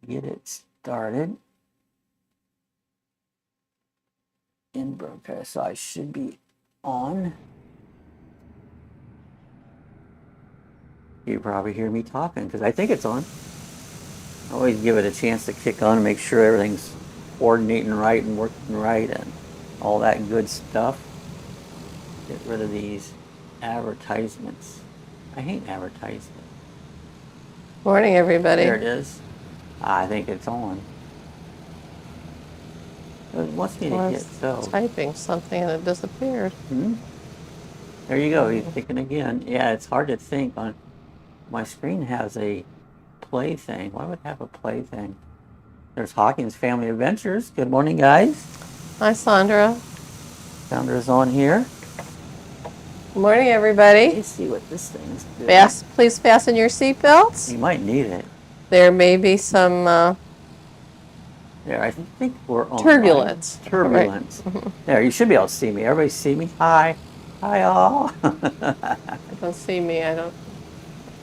get it started. In broadcast, so I should be on. You probably hear me talking because I think it's on. I always give it a chance to kick on and make sure everything's coordinating right and working right and all that good stuff. Get rid of these advertisements. I hate advertisements. Morning, everybody. There it is. I think it's on. It wants me to hit so. Typing something and it disappeared. There you go. You're thinking again. Yeah, it's hard to think on. My screen has a play thing. Why would it have a play thing? There's Hawkins Family Adventures. Good morning, guys. Hi, Sandra. Sandra's on here. Good morning, everybody. Let's see what this thing's doing. Please fasten your seatbelts. You might need it. There may be some There, I think we're on. turbulence. Turbulence. Right. There, you should be able to see me. Everybody see me? Hi. Hi, all. Don't see me. I don't.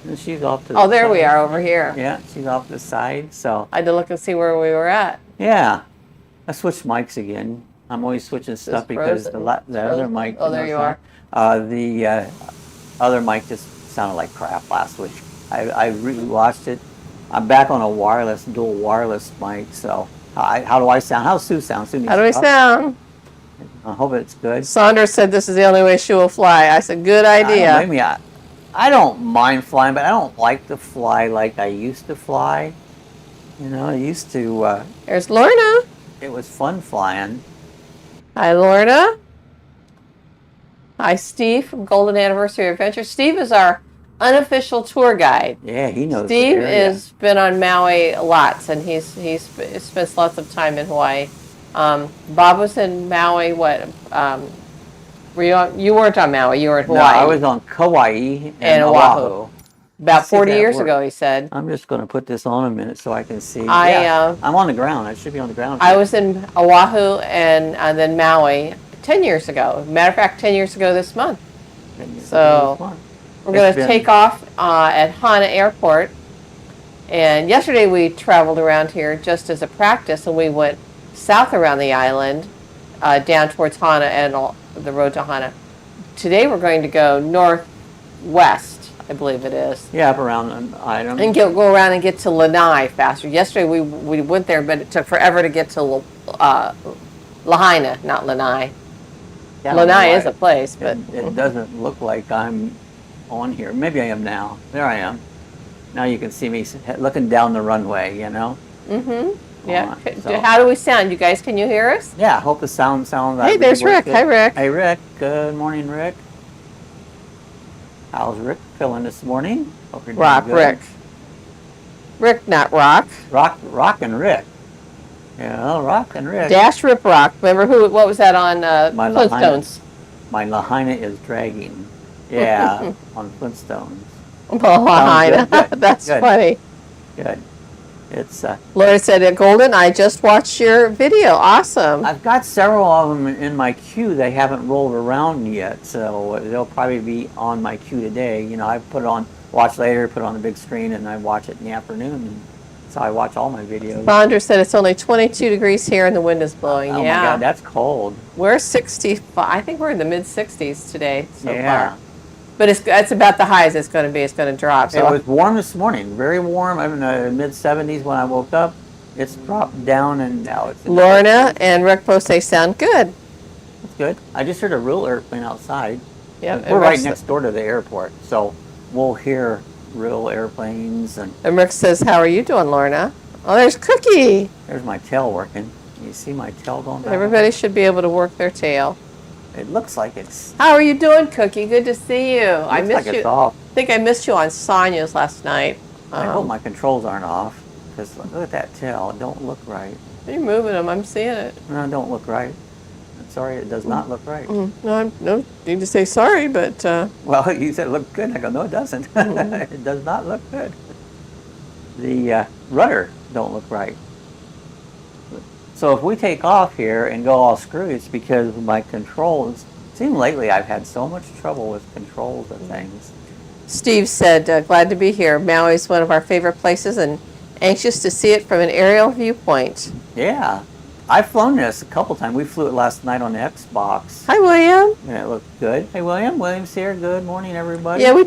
And she's off to the Oh, there side. we are over here. Yeah, she's off to the side. So, I had to look and see where we were at. yeah. I switched mics again. I'm always switching stuff because the other mic. Oh, there you are. The other mic just sounded like crap last week. I rewatched it. I'm back on a wireless, dual wireless mic. So, how do I sound? How's Sue sound? Sue needs How do to we talk. sound? I hope it's good. Sandra said this is the only way she will fly. I said, good idea. Maybe I don't mind flying, but I don't like to fly like I used to fly. You know, I used to. There's Lorna. It was fun flying. Hi, Lorna. Hi, Steve from Golden Anniversary Adventure. Steve is our unofficial tour guide. Yeah, he knows. Steve the area. has been on Maui lots, and he's spent lots of time in Hawaii. Bob was in Maui. What? You weren't on Maui. You were in Hawaii. No, I was on Kauai and Oahu. About Let's see if 40 that years works. ago, he said. I'm just going to put this on a minute so I can see. I'm on the ground. I should be on the ground. I was in Oahu and then Maui 10 years ago. Matter of fact, 10 years ago this month. So we're going to take off at Hana Airport. And yesterday we traveled around here just as a practice, and we went south around the island, down towards Hana and the road to Hana. Today we're going to go northwest, I believe it is. Yeah, up around an item. And go around and get to Lanai faster. Yesterday we went there, but it took forever to get to Lahaina, not Lanai. Yeah, I don't know Lanai why is a place, but it doesn't look like I'm on here. Maybe I am now. There I am. Now you can see me looking down the runway, you know? Mm-hmm. Yeah. So. How do we sound? You guys, can you hear us? Yeah, I hope the sound Hey, there's Rick. Good. Hi, Rick. Hey, Rick. Good morning, Rick. How's Rick feeling this morning? Hope you're doing Rock, good. Rick. Rick, not Rock. Rock and Rick. Yeah, Rock and Rick. Dash Rip Rock. Remember what was that on Flintstones? My Lahaina is dragging. Yeah, on Flintstones. Lahaina. Good. That's Good. funny. Good. It's. Laura said, Golden, I just watched your video. Awesome. I've got several of them in my queue. They haven't rolled around yet, so they'll probably be on my queue today. You know, I put it on, watch later, put it on the big screen, and I watch it in the afternoon. And so I watch all my videos. Sandra said it's only 22 degrees here and the wind is blowing. Oh yeah. my God, that's cold. We're 65. I think we're in the mid 60s today so far. But it's about the highs it's going to be. It's going to drop. So it was warm this morning, very warm. I'm in the mid 70s when I woke up. It's dropped down and now it's. Lorna and Rick both say sound good. That's good. I just heard a real airplane outside. Yep. We're right next door to the airport, so we'll hear real airplanes. And Rick says, how are you doing, Lorna? Oh, there's Cookie. There's my tail working. You see my tail going back? Everybody should be able to work their tail. It looks like it's. How are you doing, Cookie? Good to see you. I missed like you. It's off. I think I missed you on Sonia's last night. I hope my controls aren't off, because look at that tail. It don't look right. You're moving them. I'm seeing it. No, it don't look right. I'm sorry, it does not look right. No need to say sorry, but. Well, you said it looked good. I go, no, it doesn't. It does not look good. The rudder don't look right. So if we take off here and go all screwy, it's because of my controls. It seems lately I've had so much trouble with controls of things. Steve said, glad to be here. Maui's one of our favorite places, and Anxious to see it from an aerial viewpoint. Yeah. I've flown this a couple times. We flew it last night on the Xbox. Hi, William. And it looked good. Hey, William. William's here. Good morning, everybody. Yeah, we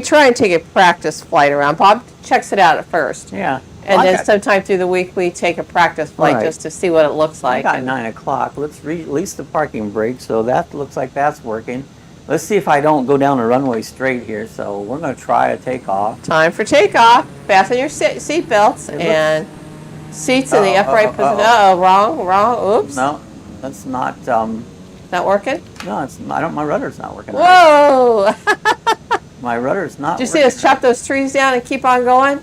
try and take a practice flight around. Bob checks it out at first. Yeah. And then sometime through the week, we take a practice flight just to see what it looks like. I got 9 o'clock. Let's release the parking brake. So that looks like that's working. Let's see if I don't go down the runway straight here. So we're going to try a takeoff. Time for takeoff. Fasten your seat belts and seats in the upright position. Uh-oh, wrong. Oops. No, that's not. Not working? No, it's. I don't. My rudder's not working. Whoa! Right. My rudder's not. Did you see us chop those trees down and keep on going?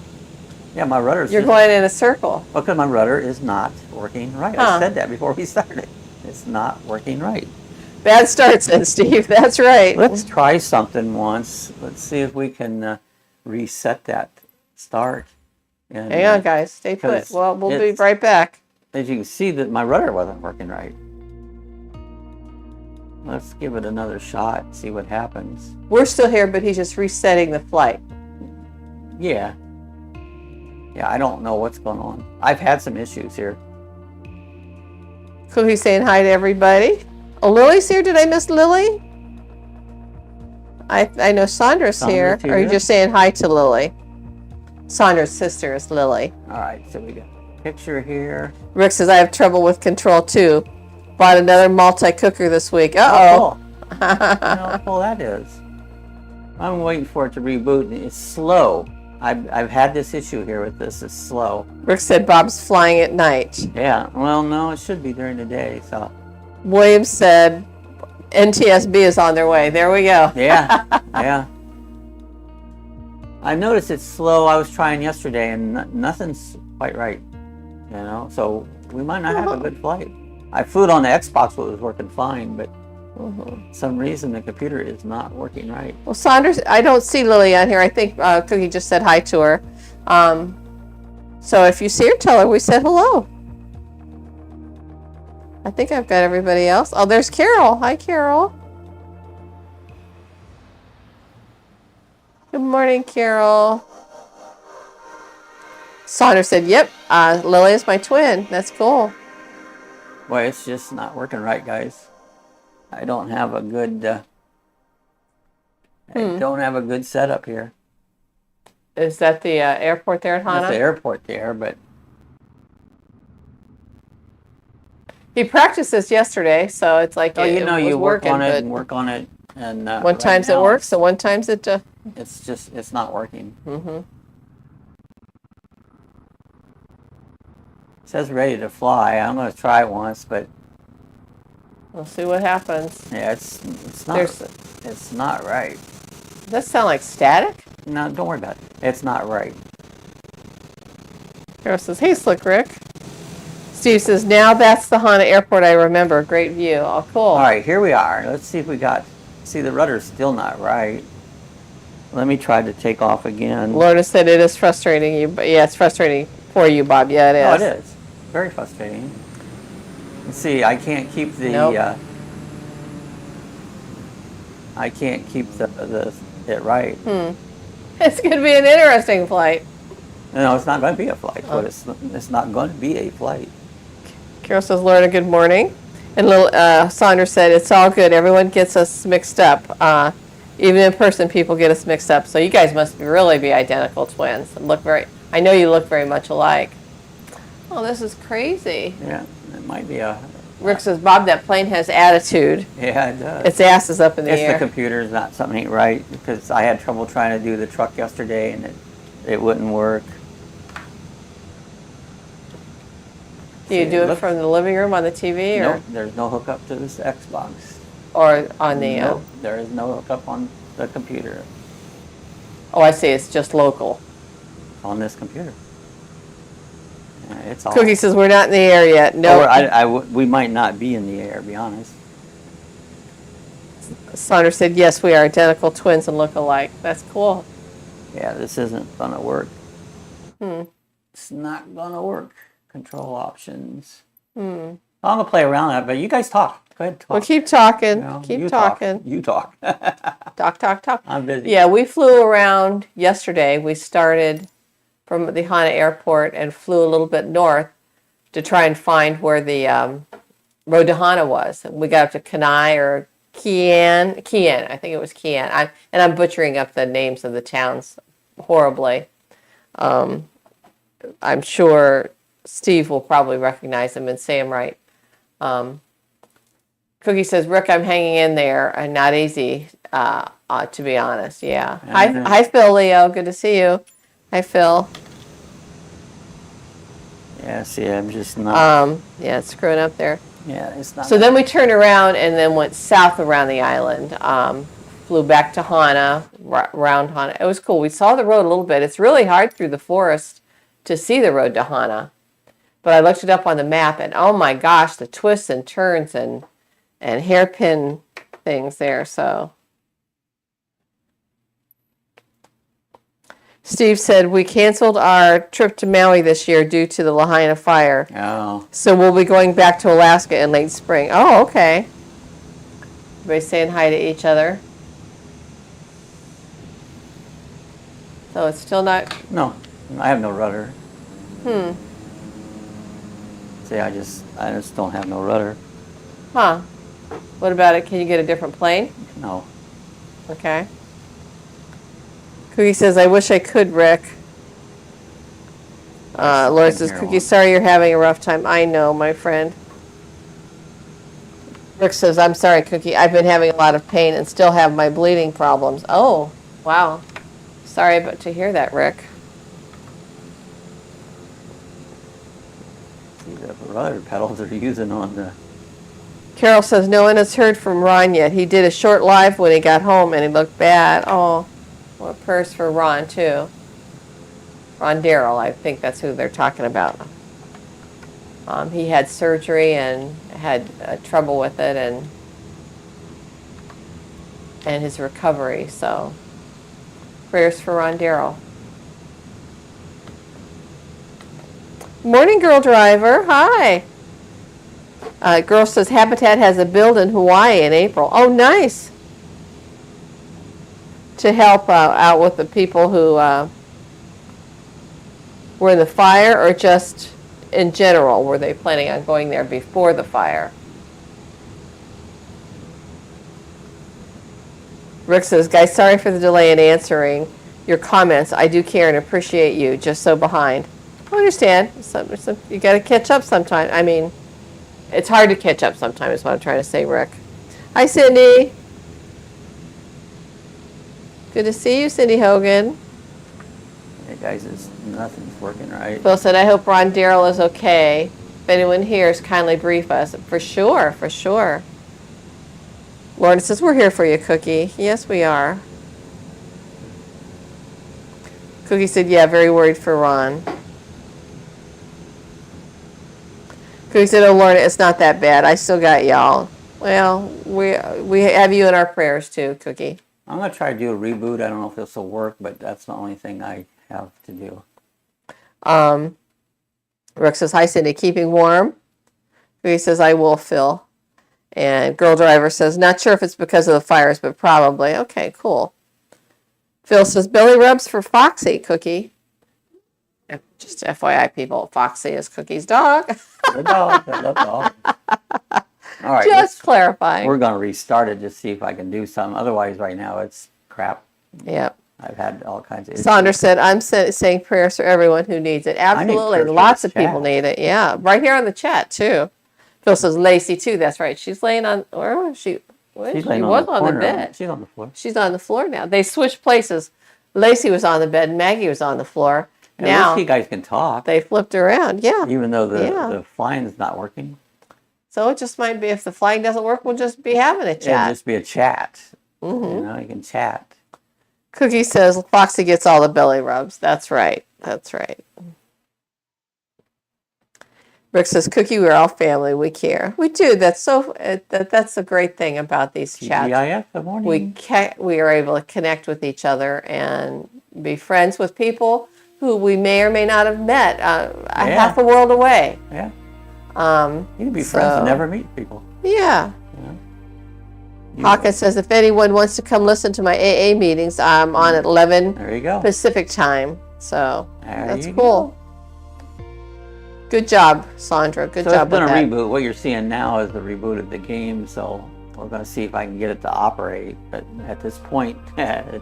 Yeah, my rudder's. You're going in a circle. Because my rudder is not working right. I said that before we started. It's not working right. Bad start, said Steve. That's right. Let's try something once. Let's see if we can reset that start. And, hang on, guys. Stay put. Well, we'll be right back. As you can see, that my rudder wasn't working right. Let's give it another shot. See what happens. We're still here, but he's just resetting the flight. Yeah. Yeah, I don't know what's going on. I've had some issues here. Cookie's saying hi to everybody. Oh, Lily's here. Did I miss Lily? I know Sandra's here. Or are you just saying hi to Lily? Sandra's sister is Lily. All right, so we got a picture here. Rick says, I have trouble with control too. Bought another multi-cooker this week. Uh-oh. I don't know how cool that is. I'm waiting for it to reboot. It's slow. I've had this issue here with this. It's slow. Rick said Bob's flying at night. Yeah. Well, no, it should be during the day. So. William said NTSB is on their way. There we go. Yeah. Yeah. I noticed it's slow. I was trying yesterday, and nothing's quite right. You know, so we might not have a good flight. I flew it on the Xbox, so it was working fine, but for some reason the computer is not working right. Well, Saunders, I don't see Lily on here. I think Cookie just said hi to her. So if you see her, tell her we said hello. I think I've got everybody else. Oh, there's Carol. Hi, Carol. Good morning, Carol. Saunders said, yep, Lily is my twin. That's cool. Boy, it's just not working right, guys. I don't have a good I don't have a good setup here. Is that the airport there at Hana? That's the airport there, but he practiced this yesterday, so it's like you work on it and work on it, and one times it works, and one times it. It's not working. It says ready to fly. I'm going to try it once, but we'll see what happens. Yeah, it's not. It's not right. Does that sound like static? No, don't worry about it. It's not right. Carol says, hey, Slick Rick. Steve says, now that's the Hana Airport I remember. Great view. Oh, cool. All right, here we are. Let's see if we got... See, the rudder's still not right. Let me try to take off again. Lorna said it is frustrating you. But yeah, it's frustrating for you, Bob. Yeah, it is. Oh, it is. Very frustrating. Let's see, I can't keep the... I can't keep it right. It's going to be an interesting flight. No, it's not going to be a flight. But it's not going to be a flight. Carol says, Lorna, good morning. And Saunders said, it's all good. Everyone gets us mixed up. Even in person, people get us mixed up. So you guys must really be identical twins. I know you look very much alike. Oh, this is crazy. Yeah, it might be a... Rick says, Bob, that plane has attitude. Yeah, it does. Its ass is up in the air. It's the computer's not something ain't right, because I had trouble trying to do the truck yesterday, and it wouldn't work. Do you do it from the living room on the TV? Nope, there's no hookup to this Xbox. Or on the... Nope, there is no hookup on the computer. Oh, I see. It's just local. On this computer. It's all... Cookie says, we're not in the air yet. No. We might not be in the air, to be honest. Saunders said, yes, we are identical twins and look alike. That's cool. Yeah, this isn't going to work. It's not going to work. Control options. I'm going to play around with it, but you guys talk. Go ahead and talk. Well, keep talking. Keep talking. You talk. Talk. I'm busy. Yeah, we flew around yesterday. We started from the Hana airport and flew a little bit north to try and find where the road to Hana was. We got up to Kenai or Kian, I think it was Kian. I'm butchering up the names of the towns horribly. I'm sure Steve will probably recognize them and say them right. Cookie says, Rick, I'm hanging in there and not easy, to be honest. Yeah. Hi, Phil, Leo. Good to see you. Hi, Phil. Yeah, see, I'm just not. Yeah, it's screwing up there. Yeah, it's not. So then we turned around and then went south around the island. Flew back to Hana, around Hana. It was cool. We saw the road a little bit. It's really hard through the forest to see the road to Hana. But I looked it up on the map, and oh my gosh, the twists and turns and hairpin things there. So Steve said, we canceled our trip to Maui this year due to the Lahaina fire. Oh. So we'll be going back to Alaska in late spring. Oh, okay. Everybody saying hi to each other. So it's still not... No, I have no rudder. See, I just don't have no rudder. Huh. What about it? Can you get a different plane? No. Okay. Cookie says, I wish I could, Rick. Laura says, Cookie, sorry you're having a rough time. I know, my friend. Rick says, I'm sorry, Cookie. I've been having a lot of pain and still have my bleeding problems. Oh, wow. Sorry to hear that, Rick. The rudder pedals are using on the... Carol says, no one has heard from Ron yet. He did a short live when he got home and he looked bad. Oh, well, prayers for Ron, too. Ron Darrell, I think that's who they're talking about. He had surgery and had trouble with it and his recovery, so prayers for Ron Darrell. Morning, Girl Driver. Hi. Girl says Habitat has a build in Hawaii in April. Oh, nice. To help out with the people who were in the fire, or just in general, were they planning on going there before the fire? Rick says, guys, sorry for the delay in answering your comments. I do care and appreciate you. Just so behind. I understand. You got to catch up sometime. I mean, it's hard to catch up sometimes, is what I'm trying to say, Rick. Hi, Cindy. Good to see you, Cindy Hogan. Hey, guys, nothing's working right. Phil said, I hope Ron Darrell is okay. If anyone hears, kindly brief us. For sure, for sure. Lauren says, we're here for you, Cookie. Yes, we are. Cookie said, yeah, very worried for Ron. Cookie said, oh, Lauren, it's not that bad. I still got y'all. Well, we have you in our prayers, too, Cookie. I'm going to try to do a reboot. I don't know if this will work, but that's the only thing I have to do. Rick says, hi, Cindy, keeping warm? Cookie says, I will, Phil. And Girl Driver says, not sure if it's because of the fires, but probably. Okay, cool. Phil says, belly rubs for Foxy, Cookie. Just FYI, people, Foxy is Cookie's dog. The dog. The dog. All right. Just clarifying. We're going to restart it, just see if I can do something. Otherwise, right now, it's crap. Yep. I've had all kinds of issues. Saunders said, I'm saying prayers for everyone who needs it. Absolutely. Lots of people need it. Yeah. Right here on the chat, too. Phil says, Lacey, too. That's right. She's laying on, where was she? She was on the bed. She's on the floor. She's on the floor now. They switched places. Lacey was on the bed and Maggie was on the floor. And now, at least you guys can talk. They flipped around, yeah. Even though the flying's not working. So it just might be, if the flying doesn't work, we'll just be having a chat. It'll just be a chat. Mm-hmm. You know, you can chat. Cookie says, Foxy gets all the belly rubs. That's right. That's right. Rick says, Cookie, we're all family. We care. We do. That's the great thing about these chats. TGIF, good morning. We are able to connect with each other and be friends with people who we may or may not have met half a world away. Yeah. You can be friends and never meet people. Yeah. Hawkins says, if anyone wants to come listen to my AA meetings, I'm on at 11 there you go. Pacific time. So There that's you cool. Good job, Sandra. Good So job it's been with a that. reboot. What you're seeing now is the reboot of the game. So we're going to see if I can get it to operate. But at this point,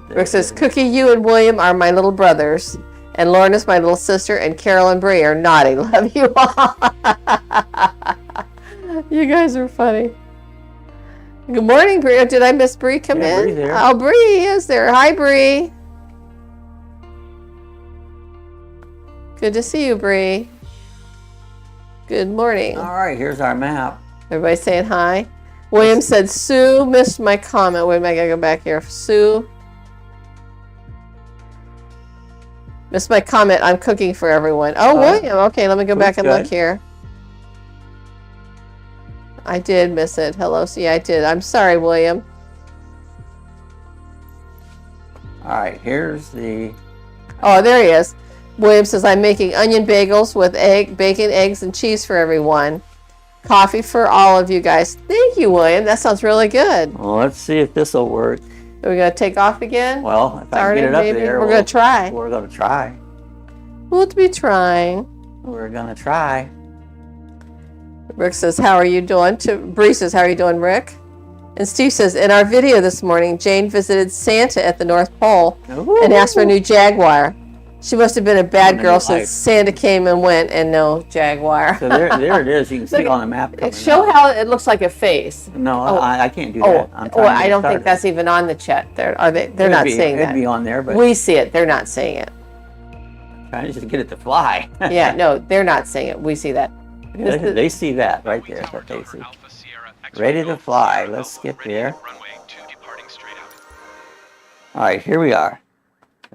Rick says, Cookie, you and William are my little brothers. And Lauren is my little sister. And Carol and Bree are naughty. Love you all. You guys are funny. Good morning, Bree. Did I miss Bree come in? Bree's there. Oh, Bree is there. Hi, Bree. Good to see you, Bree. Good morning. All right, here's our map. Everybody saying hi. William said, Sue missed my comment. Wait a minute, I gotta go back here. Sue missed my comment. I'm cooking for everyone. Oh, William. Okay, let me go back and look here. I did miss it. Hello. See, I did. I'm sorry, William. All right, here's the... Oh, there he is. William says, I'm making onion bagels with bacon, eggs, and cheese for everyone. Coffee for all of you guys. Thank you, William. That sounds really good. Well, let's see if this will work. Are we going to take off again? Well, if I can get it up there... We're going to try. We're going to try. We'll be trying. We're going to try. Rick says, how are you doing? Bree says, how are you doing, Rick? And Steve says, in our video this morning, Jane visited Santa at the North Pole and asked for a new Jaguar. She must have been a bad girl since Santa came and went and no Jaguar. So there it is. You can see it on the map. Show how it looks like a face. No, I can't do that. I don't think that's even on the chat. They're not seeing that. It'd be on there, but we see it. They're not seeing it. Trying to just get it to fly. Yeah, no, they're not seeing it. We see that. They see that right there. What they see. Ready to fly. Let's get there. All right, here we are.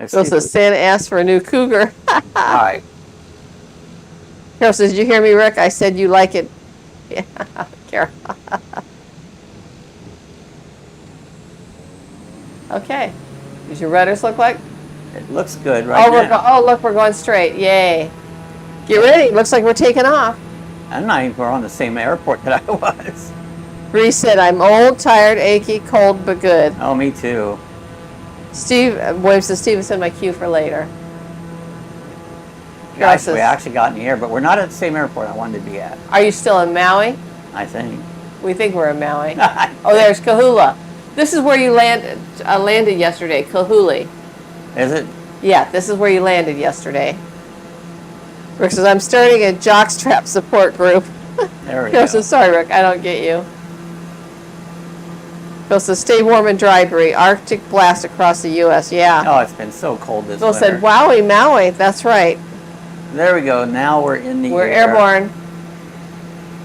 So Santa asked for a new Cougar. All right. Carol says, did you hear me, Rick? I said you like it. Yeah, Carol. Okay. Does your rudders look like? It looks good right now. Look, we're going straight. Yay. Get ready. Looks like we're taking off. I'm not even on the same airport that I was. Bree said, I'm old, tired, achy, cold, but good. Oh, me too. William says, Steve said my cue for later. We actually got in the air, but we're not at the same airport I wanted to be at. Are you still in Maui? I We think we're in Maui. Oh, there's Kahula. This is where you landed yesterday, Kahuli. Is it? Yeah, this is where you landed yesterday. Rick says, I'm starting a jockstrap support group. There we Phil go. says, sorry, Rick, I don't get you. Phil says, stay warm and dry, Bree. Arctic blast across the U.S. Yeah. Oh, it's been so cold this Phil winter. said, wowie, Maui. That's right. There we go. Now we're in the air. We're airborne.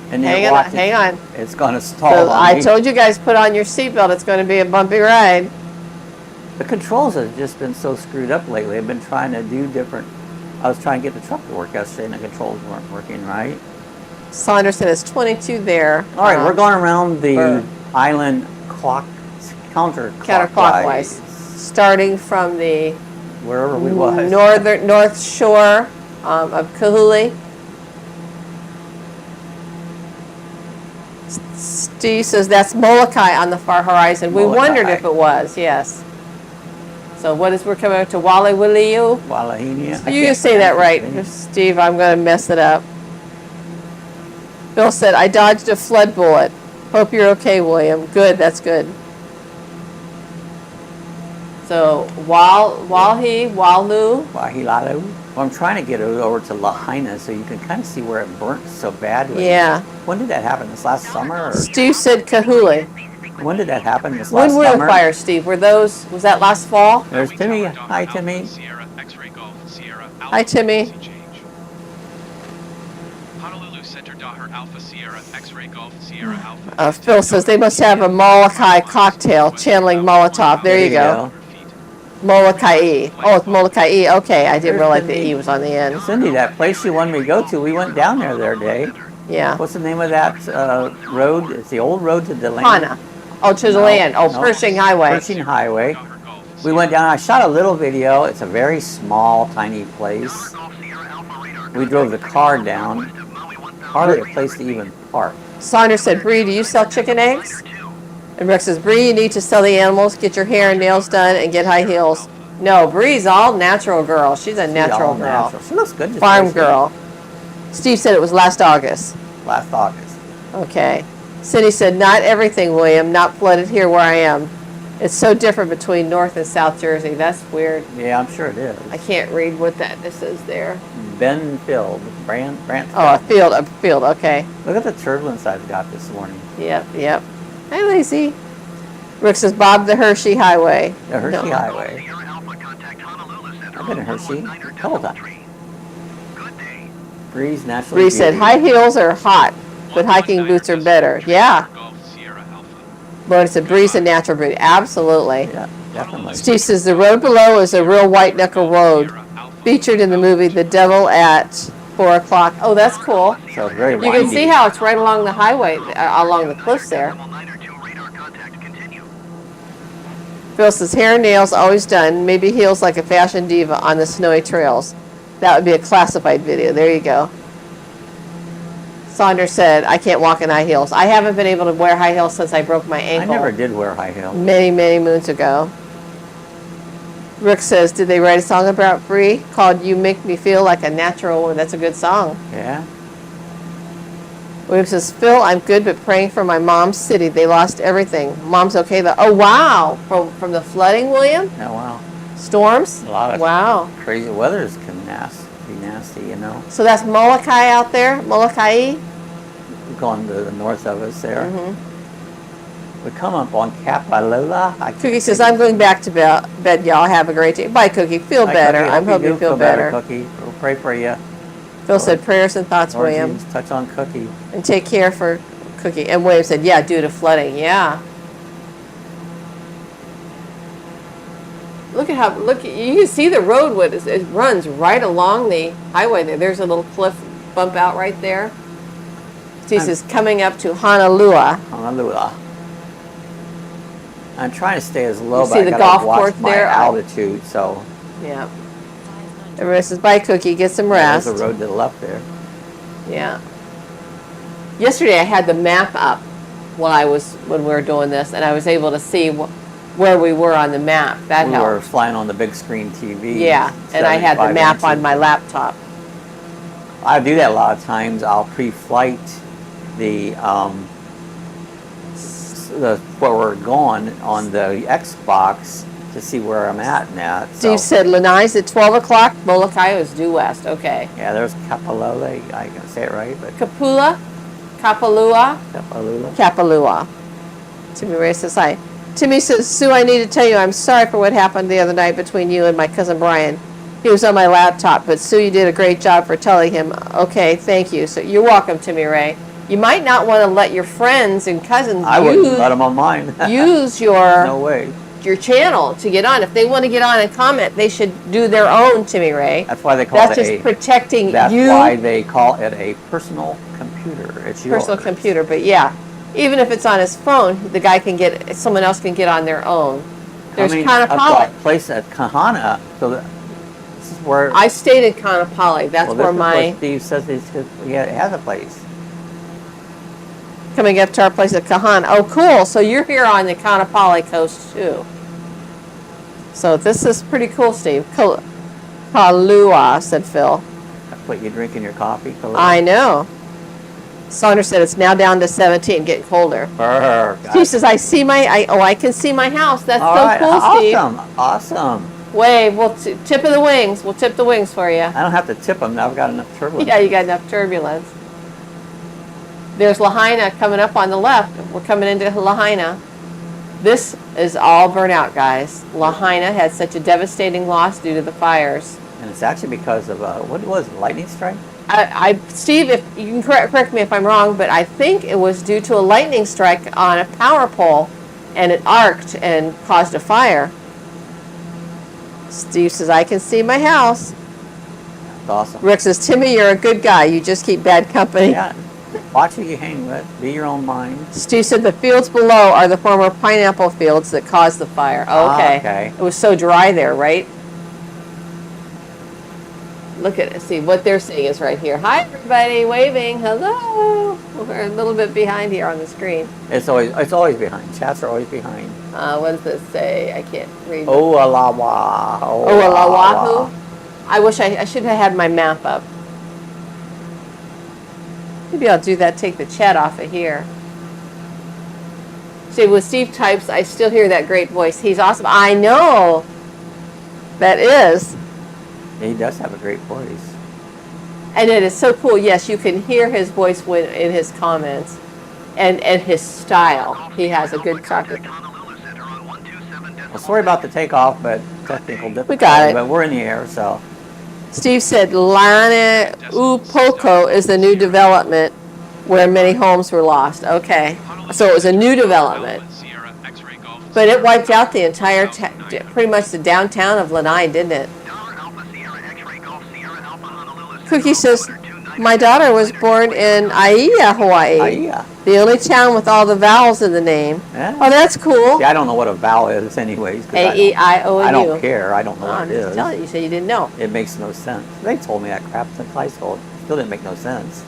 And hang on. It's going to stall So on I me. told you guys, put on your seatbelt. It's going to be a bumpy ride. The controls have just been so screwed up lately. I've been trying to do different. I was trying to get the truck to work yesterday, and the controls weren't working right. Saunderson is 22 there. All right, we're going around the island counterclockwise. Starting from the wherever we was. North shore of Kahului. Steve says that's Molokai on the far horizon. We wondered if it was, yes. So we're coming up to Walawiliu? Walahina. You can say that right, Steve. I'm going to mess it up. Bill said, I dodged a flood bullet. Hope you're okay, William. Good, that's good. So, Wahilalu. Well, I'm trying to get it over to Lahaina so you can kind of see where it burnt so badly. Yeah. When did that happen? This last summer? Or? Steve said Kahului. When did that happen? This last summer? When were the fires, Steve? Was that last fall? There's Timmy. Hi, Timmy. Hi, Timmy. Phil says they must have a Molokai cocktail channeling Molotov. There you go. Molokai. Oh, it's Molokai. Okay, I didn't realize the E was on the end. Cindy, that place you wanted me to go to, we went down there the other day. Yeah. What's the name of that road? It's the old road to the land. Hana. Oh, to the land. Oh, Pershing Highway. Pershing Highway. We went down. I shot a little video. It's a very small, tiny place. We drove the car down. Hardly a place to even park. Saunders said, Bree, do you sell chicken eggs? And Rex says, Bree, you need to sell the animals, get your hair and nails done, and get high heels. No, Bree's all natural girl. She's a She's natural all girl. natural. She looks good. Just Farm basically. girl. Steve said it was last August. Last August. Okay. Cindy said, not everything, William. Not flooded here where I am. It's so different between North and South Jersey. That's weird. Yeah, I'm sure it is. I can't read what this is there. Benfield. Brant. Oh, a field. Okay. Look at the turbulence I've got this morning. Yep. Hi, Lacey. Rick says, Bob the Hershey Highway. The Hershey No. Highway. I've been in Hershey a couple times. Breeze naturally. Bree said, high heels are hot, but hiking boots are better. Yeah. Lord said, Bree's a natural breed. Absolutely. Yeah, definitely. Steve says, the road below is a real white knuckle road, featured in the movie The Devil at 4 o'clock. Oh, that's cool. So it's very You can see how it's right along the highway, along the cliffs there. Phil says, hair and nails always done, maybe heels like a fashion diva on the snowy trails. That would be a classified video. There you go. Saunders said, I can't walk in high heels. I haven't been able to wear high heels since I broke my ankle. I never did wear high heels. Many, many moons ago. Rick says, did they write a song about Bree called You Make Me Feel Like a Natural Woman? That's a good song. Yeah. William says, Phil, I'm good, but praying for my mom's city. They lost everything. Mom's okay, though. Oh, wow. From the flooding, William? Oh, wow. Storms? A lot of wow. crazy weathers can be nasty, you know. So that's Molokai out there? Molokai? Going to the north of us there. Mm-hmm. We come up on Kapalua. Cookie says, I'm going back to bed, y'all. Have a great day. Bye, Cookie. Feel better. I'm hoping you feel better. Cookie. We'll pray for you. Phil said, prayers and thoughts, Lord William. Jesus, touch on Cookie. And take care for Cookie. And William said, yeah, due to flooding. Yeah. Look, you can see the road, it runs right along the highway there. There's a little cliff bump out right there. Steve says, coming up to Honolulu. Honolulu. I'm trying to stay as low, You but see I the gotta golf watch course my there? altitude, so. Yeah. Everybody says, bye, Cookie. Get some rest. There's a road to the left there. Yeah. Yesterday I had the map up when we were doing this, and I was able to see where we were on the map. That helped. We were flying on the big screen TV. Yeah, and I had the 75 map inches. on my laptop. I do that a lot of times. I'll pre-flight the where we're going on the Xbox to see where I'm at now. Steve said Lanai's at 12 o'clock. Molokai is due west. Okay. Yeah, there's Kapalua. I can say it right, but Kapalua. Kapalua. Timmy Ray says hi. Timmy says, Sue, I need to tell you, I'm sorry for what happened the other night between you and my cousin Brian. He was on my laptop, but Sue, you did a great job for telling him. Okay, thank you. So you're welcome, Timmy Ray. You might not want to let your friends and cousins I wouldn't let them on mine. use your No way. your channel to get on. If they want to get on and comment, they should do their own, Timmy Ray. That's why they call That's it just protecting That's you. why they call it a personal computer. It's yours. Personal computer, but yeah, even if it's on his phone, someone else can get on their own. There's I've Kanapali. got a place at Kahana, so this is where. I stayed in Kanapali. That's well, where this is my Steve says he has a place. coming up to our place at Kahan. Oh, cool! So you're here on the Kanapali coast too. So this is pretty cool, Steve. Kalua, said Phil. That's what you drink in your coffee. Kahlua? I know. Saunders said it's now down to 17, getting colder. Steve says, I can see my house. That's All so right, cool, Steve. Awesome. Wave, we'll tip of the wings. We'll tip the wings for you. I don't have to tip them. Now I've got enough turbulence. Yeah, you got enough turbulence. There's Lahaina coming up on the left. We're coming into Lahaina. This is all burnt out, guys. Lahaina had such a devastating loss due to the fires. And it's actually because of, what was it, lightning strike? Steve, if you can correct me if I'm wrong, but I think it was due to a lightning strike on a power pole, and it arced and caused a fire. Steve says, I can see my house. That's awesome. Rick says, Timmy, you're a good guy. You just keep bad company. Yeah. Watch who you hang with. Be your own mind. Steve said the fields below are the former pineapple fields that caused the fire. Okay. Okay. It was so dry there, right? Look at it. See, what they're seeing is right here. Hi, everybody. Waving. Hello. We're a little bit behind here on the screen. It's always behind. Chats are always behind. What does this say? I can't read. Oahu. Oahu. I wish I should have had my map up. Maybe I'll do that. Take the chat off of here. See, when Steve types, I still hear that great voice. He's awesome. I know. That is. He does have a great voice. And it is so cool. Yes, you can hear his voice when in his comments, and his style. He has a good talker. Well, sorry about the takeoff, but technical difficulty. We got it. But we're in the air, so. Steve said Lana Upoko is the new development where many homes were lost. Okay, so it was a new development, but it wiped out the entire, pretty much the downtown of Lanai, didn't it? Cookie says, my daughter was born in Aiea, Hawaii. Aiea. The only town with all the vowels in the name. Yeah. Oh, that's cool. See, I don't know what a vowel is anyways. A-E-I-O-U. I don't care. I don't know what I'm it just is. telling you, you said you didn't know. It makes no sense. They told me that crap since high school. It still didn't make no sense.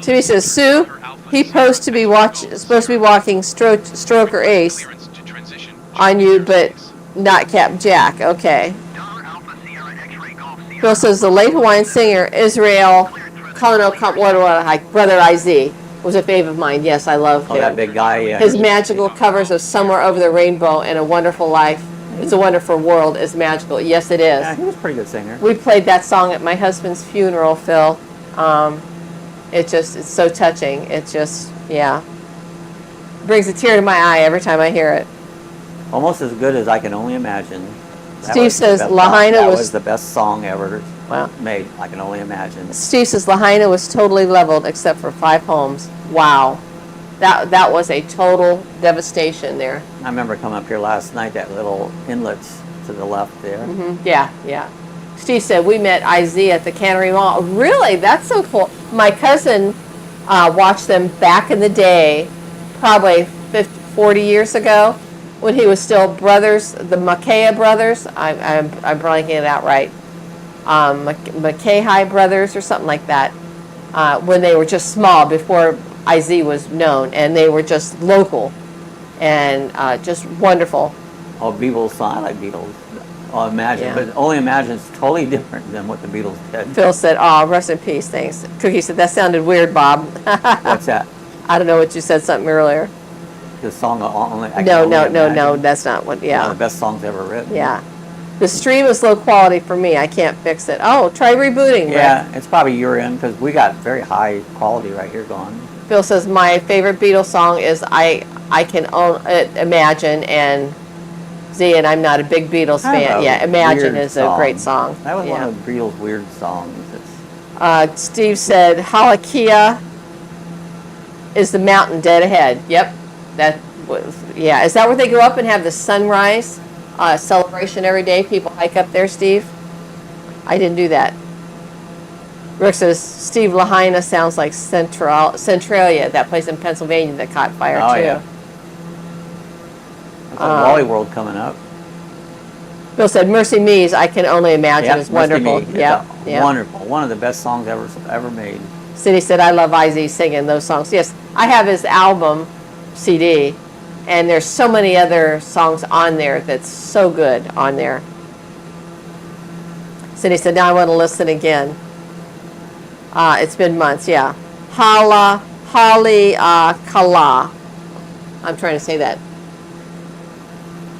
Timmy says, Sue, he supposed to be walking stroke or ace on you, but not Cap Jack. Okay. Bill says the late Hawaiian singer Israel Kono, Brother IZ was a fave of mine. Yes, I love him. Oh, that big guy. Yeah. His magical covers of Somewhere Over the Rainbow and A Wonderful Life. It's a Wonderful World is magical. Yes, it is. Yeah, he was a pretty good singer. We played that song at my husband's funeral, Phil. It's so touching. It just, yeah. Brings a tear to my eye every time I hear it. Almost as good as I Can Only Imagine. Steve says Lahaina was the best song ever wow. made. I Can Only Imagine. Steve says Lahaina was totally leveled except for 5 homes. Wow. That was a total devastation there. I remember coming up here last night, that little inlets to the left there. Mm-hmm. Yeah, yeah. Steve said we met IZ at the Cannery Mall. Really? That's so cool. My cousin watched them back in the day, probably 40 years ago, when he was still brothers, the Makaya brothers. I'm blanking it out right. Makahai brothers or something like that. When they were just small before IZ was known, and they were just local and just wonderful. Oh, Beatles song. I like Beatles. Oh, Imagine, Yeah. but Only Imagine is totally different than what the Beatles did. Phil said, "Oh, rest in peace, thanks." Cookie said, "That sounded weird, Bob." What's that? I don't know what you said. Something earlier. The song Only. I Can No, Only no, no, Imagine. no. That's not what. One Yeah, of the best songs ever written. yeah. The stream is low quality for me. I can't fix it. Oh, try rebooting. Yeah, Rick. it's probably your end because we got very high quality right here going. Phil says my favorite Beatles song is I Can Imagine and Z, and I'm not a big Beatles fan. Yeah, Imagine is a great song. That was yeah. one of the Beatles' weird songs. It's, Steve said Halakia is the mountain dead ahead. Yep, that was, yeah. Is that where they go up and have the sunrise celebration every day? People hike up there, Steve? I didn't do that. Rick says Steve Lahaina sounds like Centralia, that place in Pennsylvania that caught fire too. yeah. Wally World coming up. Bill said Mercy Me's I Can Only Imagine is wonderful. Yeah, yeah. Wonderful. One of the best songs ever made. Cindy said I love IZ singing those songs. Yes, I have his album CD, and there's so many other songs on there that's so good on there. Cindy said now I want to listen again. It's been months, yeah. Kala. I'm trying to say that.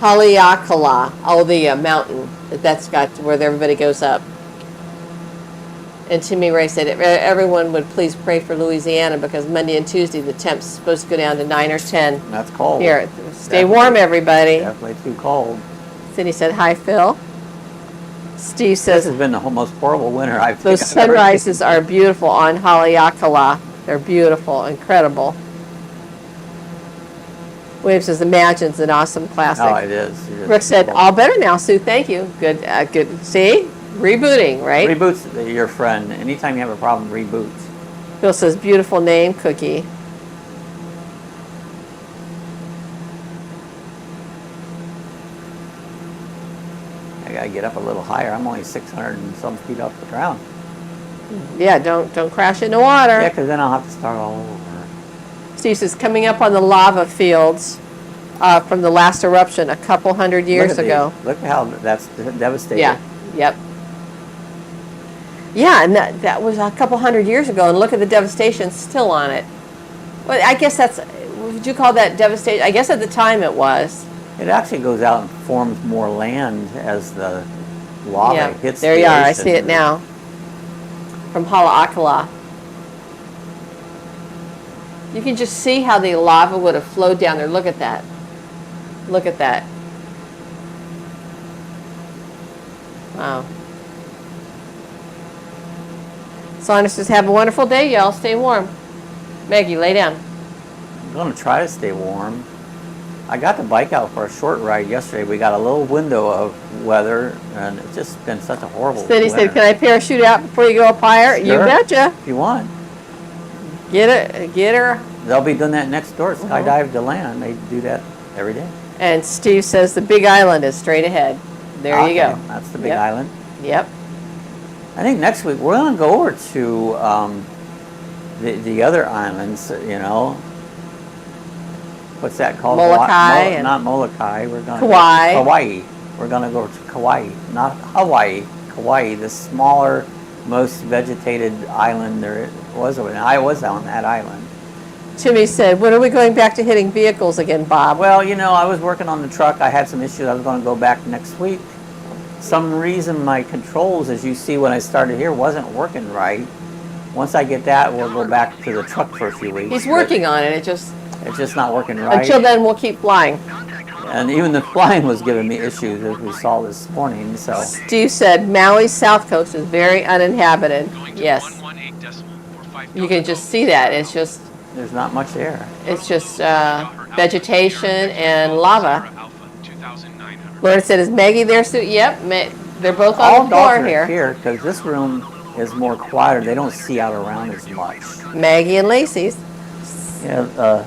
Haleakala. Oh, the mountain. That's got where everybody goes up. And Timmy Ray said everyone would please pray for Louisiana because Monday and Tuesday the temp's supposed to go down to 9 or 10. That's cold. Here, stay warm, everybody. Definitely too cold. Cindy said hi, Phil. Steve says This has been the most horrible winter I've those sunrises are beautiful on Haleakala. They're beautiful, incredible. William says Imagine's an awesome classic. Oh, it is. Rick said all better now, Sue. Thank you. Good. Good. See, rebooting, right? Reboots your friend. Anytime you have a problem, reboots. Bill says beautiful name, Cookie. I gotta get up a little higher. I'm only 600 and some feet off the ground. Yeah, don't crash into water. Yeah, because then I'll have to start all over. Steve says coming up on the lava fields from the last eruption a couple hundred years ago. Look how that's devastated. Yeah. Yep. Yeah, and that was a couple hundred years ago, and look at the devastation still on it. Well, I guess that's, would you call that devastation? I guess at the time it was. It actually goes out and forms more land as the lava hits there the you are. ocean. I see it now. From Haleakala. You can just see how the lava would have flowed down there. Look at that. Look at that. Wow. Sonia says, have a wonderful day, y'all. Stay warm. Maggie, lay down. I'm going to try to stay warm. I got the bike out for a short ride yesterday. We got a little window of weather, and it's just been such a horrible Cindy winter. said, can I parachute out before you go up higher? Sure, You betcha. if you want. Get her. They'll be doing that next door, Skydive to Land. They do that every day. And Steve says the big island is straight ahead. There you go. That's the big island. Yep. I think next week we're going to go over to the other islands, you know. What's that called? Molokai. Not Molokai. We're going Kauai. to Kauai. We're going to go to Kauai, not Hawaii. Kauai, the smaller, most vegetated island there was over there. I was on that island. Timmy said, when are we going back to hitting vehicles again, Bob? Well, you know, I was working on the truck. I had some issues. I was going to go back next week. Some reason my controls, as you see when I started here, wasn't working right. Once I get that, we'll go back to the truck for a few weeks. He's working on it. It's just not working right. Until then, we'll keep flying. And even the flying was giving me issues, as we saw this morning. So Steve said Maui's south coast is very uninhabited. Yes. You can just see that. It's just there's not much there. It's just vegetation and lava. Laura said, "Is Maggie there, Sue?" Yep, they're both on the floor here. Because this room is more quieter. They don't see out around as much. Maggie and Lacey's. Yeah,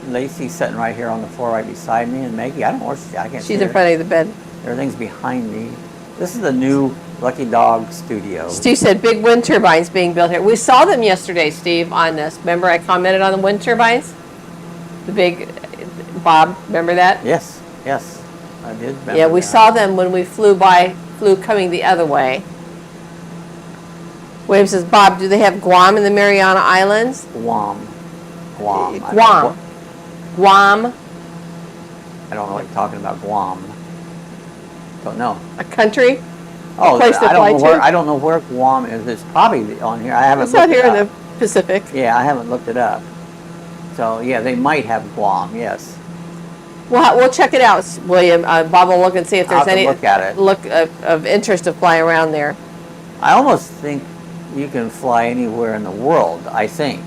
Lacey's sitting right here on the floor right beside me, and Maggie, I don't know where I can't see She's in front of the bed. Everything's behind me. This is the new Lucky Dog studio. Steve said big wind turbines being built here. We saw them yesterday, Steve, on this. Remember I commented on the wind turbines? The big, Bob, remember that? Yes, I did remember Yeah, we that. saw them when we flew coming the other way. William says, Bob, do they have Guam in the Mariana Islands? Guam. Guam. I don't know what you're talking about, Guam. Don't know. A country? Oh, place to fly to? I don't know where Guam is. It's probably on here. I haven't It's looked out here it in up. the Pacific. Yeah, I haven't looked it up. So, yeah, they might have Guam, yes. We'll check it out, William. Bob will look and see if there's I'll have to any look at it. look of interest to fly around there. I almost think you can fly anywhere in the world, I think.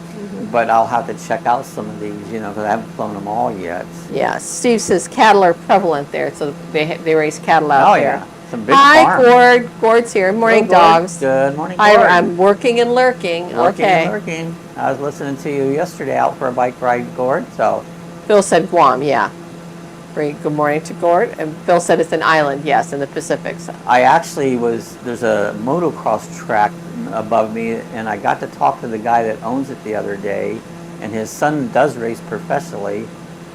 But I'll have to check out some of these, you know, because I haven't flown them all yet. Yeah, Steve says cattle are prevalent there, so they raise cattle out there. Yeah. Some big Hi, farms. Gord. Gord's here. Morning, Hello, Gord. dogs. Good morning, Hi, Gord. I'm working and lurking. Working Okay. and lurking. I was listening to you yesterday out for a bike ride, Gord, so. Phil said Guam, yeah. Good morning to Gord. And Phil said it's an island, yes, in the Pacific. So. I actually there's a motocross track above me, and I got to talk to the guy that owns it the other day, and his son does race professionally,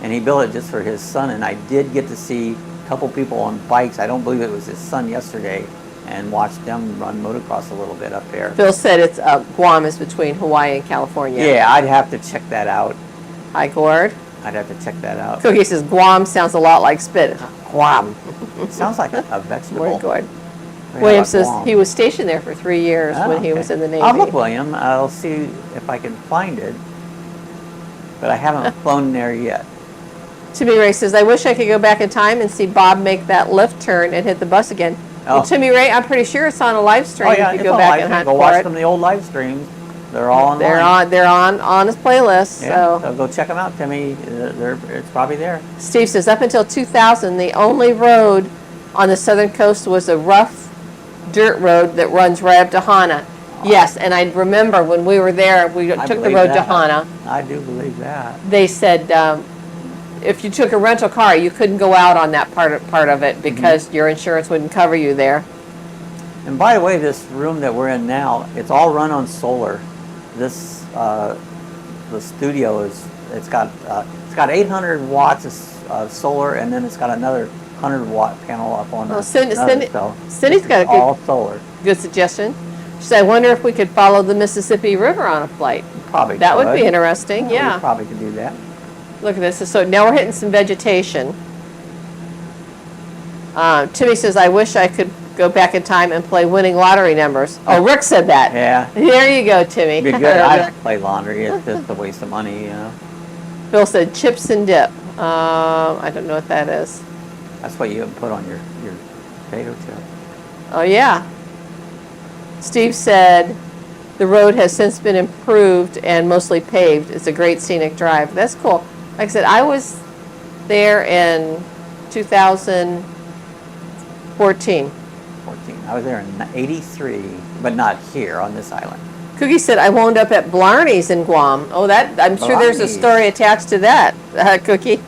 and he built it just for his son, and I did get to see a couple people on bikes. I don't believe it was his son yesterday, and watched them run motocross a little bit up there. Phil said it's Guam is between Hawaii and California. Yeah, I'd have to check that out. Hi, Gord. I'd have to check that out. Cookie says Guam sounds a lot like spit. Guam. It sounds like a vegetable. Morning, Gord. Right, William about says Guam. he was stationed there for 3 years Oh, when he okay. was in the Navy. I'll look, William. I'll see if I can find it. But I haven't flown there yet. Timmy Ray says, I wish I could go back in time and see Bob make that left turn and hit the bus again. Oh. Well, Timmy Ray, I'm pretty sure it's on a live stream Oh yeah, if it's you go on back live and stream. hunt Go for watch it. some of the old live streams. They're all online. They're on his playlist. Yeah, So go check them out, Timmy. It's probably there. Steve says, up until 2000, the only road on the southern coast was a rough dirt road that runs right up to Hana. Yes, and I remember when we were there, we I took the believe road to that. Hana. I do believe that. They said if you took a rental car, you couldn't go out on that part of it because your insurance wouldn't cover you there. And by the way, this room that we're in now, it's all run on solar. This the studio it's got 800 watts solar, and then it's got another 100-watt panel up on Well, the Cindy's got a all solar. good suggestion. She said, I wonder if we could follow the Mississippi River on a flight. Probably That would could. be interesting, We yeah. probably could do that. Look at this. So now we're hitting some vegetation. Timmy says, I wish I could go back in time and play winning lottery numbers. Oh, Rick said that. Yeah. There you go, Timmy. It'd be good. I'd play laundry. It's just a waste of money, you know. Bill said chips and dip. I don't know what that is. That's what you put on your potato chip. Oh, yeah. Steve said the road has since been improved and mostly paved. It's a great scenic drive. That's cool. Like I said, I was there in 2014. I was there in 83, but not here on this island. Cookie said, I wound up at Blarney's in Guam. Oh, that I'm sure there's a Blarney's. story attached to that, Cookie.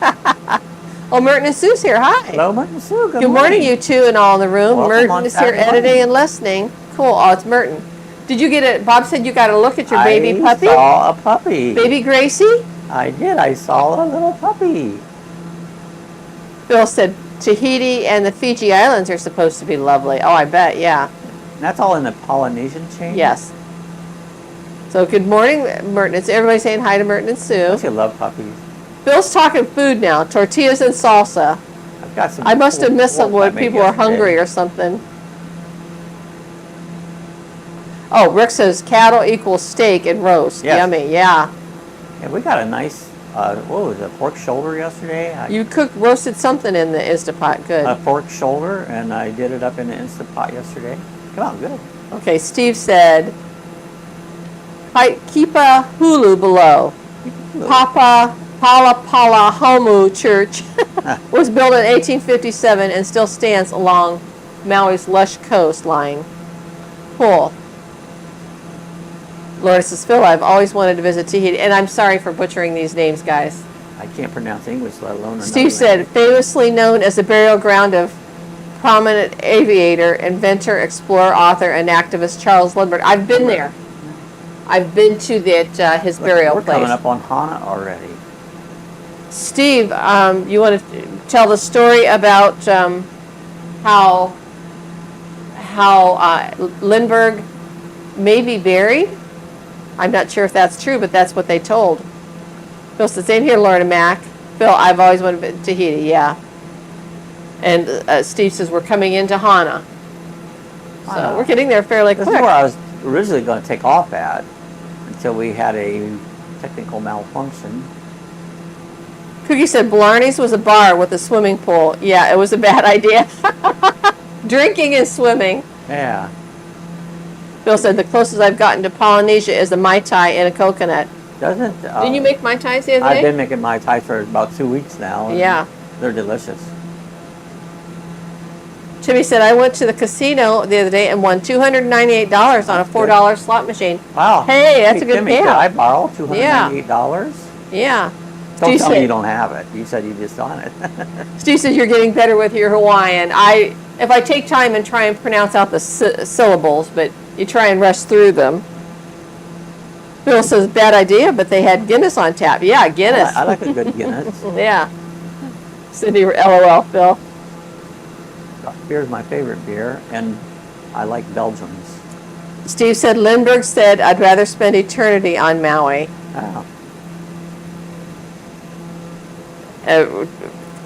Oh, Merton and Sue's here. Hi. Hello, Martin Sue. Good morning, you two and all in the room. Welcome Merton on is here Saturday editing morning. and listening. Cool. Oh, it's Merton. Did you get it? Bob said you got to look at your baby puppy. I saw a puppy. Baby Gracie? I did. I saw a little puppy. Bill said Tahiti and the Fiji Islands are supposed to be lovely. Oh, I bet. Yeah. And that's all in the Polynesian chain? Yes. So good morning, Merton. It's everybody saying hi to Merton and Sue. Don't you love puppies? Bill's talking food now. Tortillas and salsa. I've got some. I must have missed some pork I when made people are hungry yesterday. or something. Oh, Rick says cattle equals steak and roast. Yes. Yummy, yeah. Yeah, we got a nice, what was it, pork shoulder yesterday? You roasted something in the Instapot. Good. A pork shoulder, and I did it up in the Instant Pot yesterday. Come on, good. Okay, Steve said, keep a hulu below. Pala Homu Church was built in 1857 and still stands along Maui's lush coastline. Cool. Laura says, Phil, I've always wanted to visit Tahiti, and I'm sorry for butchering these names, guys. I can't pronounce English, let alone another Steve said, language. famously known as the burial ground of prominent aviator, inventor, explorer, author, and activist Charles Lindbergh. I've been there. I've been to that his burial We're place. coming up on Hana already. Steve, you want to tell the story about how Lindbergh may be buried? I'm not sure if that's true, but that's what they told. Phil says, same here, Lorna Mac. Phil, I've always wanted to Tahiti, yeah. And Steve says, we're coming into Hana. So we're getting there fairly This quick. is where I was originally going to take off at until we had a technical malfunction. Cookie said Blarney's was a bar with a swimming pool. Yeah, it was a bad idea. Drinking and swimming. Yeah. Bill said the closest I've gotten to Polynesia is a Mai Tai and a coconut. Doesn't... Didn't you make Mai Tais the other I've day? been making Mai Tai for about 2 weeks now. And Yeah. They're delicious. Timmy said, I went to the casino the other day and won $298 on a $4 slot machine. Wow. Hey, that's a good Timmy, payout. Could I borrow $298? Yeah. Don't Steve tell me said- you don't have it. You said you just on it. Steve says you're getting better with your Hawaiian. If I take time and try and pronounce out the syllables, but you try and rush through them. Bill says, bad idea, but they had Guinness on tap. Yeah, Guinness. I like a good Guinness. Yeah. Cindy, LOL, Phil. Beer's my favorite beer, and I like Belgians. Steve said, Lindbergh said, I'd rather spend eternity on Maui. Oh.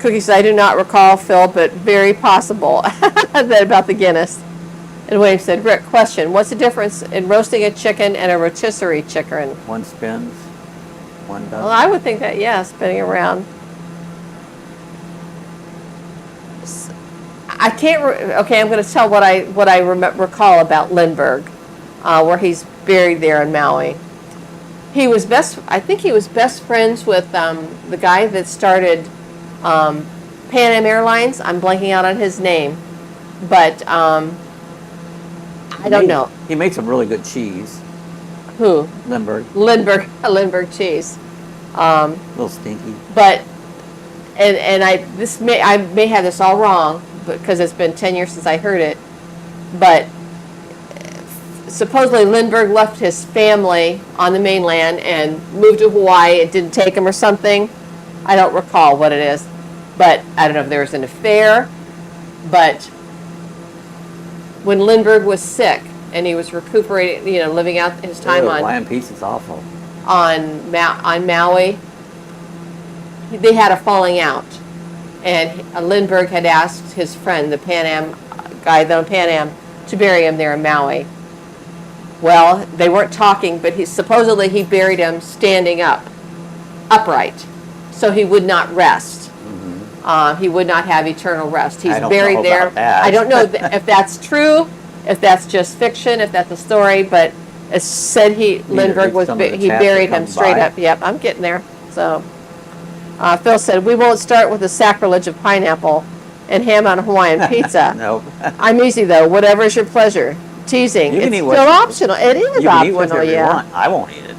Cookie said, I do not recall, Phil, but very possible that about the Guinness. And William said, Rick, question, what's the difference in roasting a chicken and a rotisserie chicken? One spins, one doesn't. Well, I would think that, yeah, spinning around. I can't, okay, I'm going to tell what I recall about Lindbergh, where he's buried there in Maui. I think he was best friends with the guy that started Pan Am Airlines. I'm blanking out on his name, but I don't know. He makes some really good cheese. Who? Lindbergh. Lindbergh cheese. A little stinky. But I may have this all wrong because it's been 10 years since I heard it, but supposedly Lindbergh left his family on the mainland and moved to Hawaii. It didn't take him or something. I don't recall what it is. but I don't know if there was an affair. But when Lindbergh was sick and he was recuperating, living out his time Hawaiian pizza's awful. on Maui, they had a falling out, and Lindbergh had asked his friend, the Pan Am guy, the Pan Am, to bury him there in Maui. Well, they weren't talking, but supposedly he buried him standing upright, so he would not rest. He would not have eternal rest. He's buried there. I don't know if that's true, if that's just fiction, if that's a story, but it said Lindbergh he buried him straight up. Yep, I'm getting there. So Phil said, we won't start with the sacrilege of pineapple and ham on Hawaiian pizza. Nope. I'm easy though. Whatever is your pleasure. Teasing. It's still optional. It is optional, yeah. I won't eat it.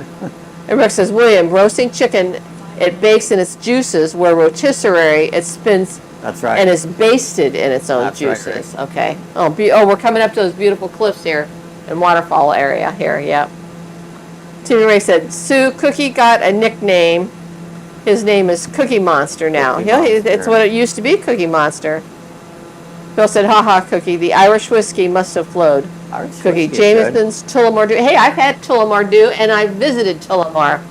And Rick says, William, roasting chicken, it bakes in its juices, where rotisserie, it spins. That's right. And is basted in its own juices. Right. Okay. Oh, we're coming up to those beautiful cliffs here and waterfall area here. Yep. Timmy Ray said, Sue, Cookie got a nickname. His name is Cookie Monster now. It's what it used to be, Cookie Monster. Phil said, haha, Cookie, the Irish whiskey must have flowed. Cookie, Jameson's Tullamore Dew. Hey, I've had Tullamore Dew, and I visited Tullamore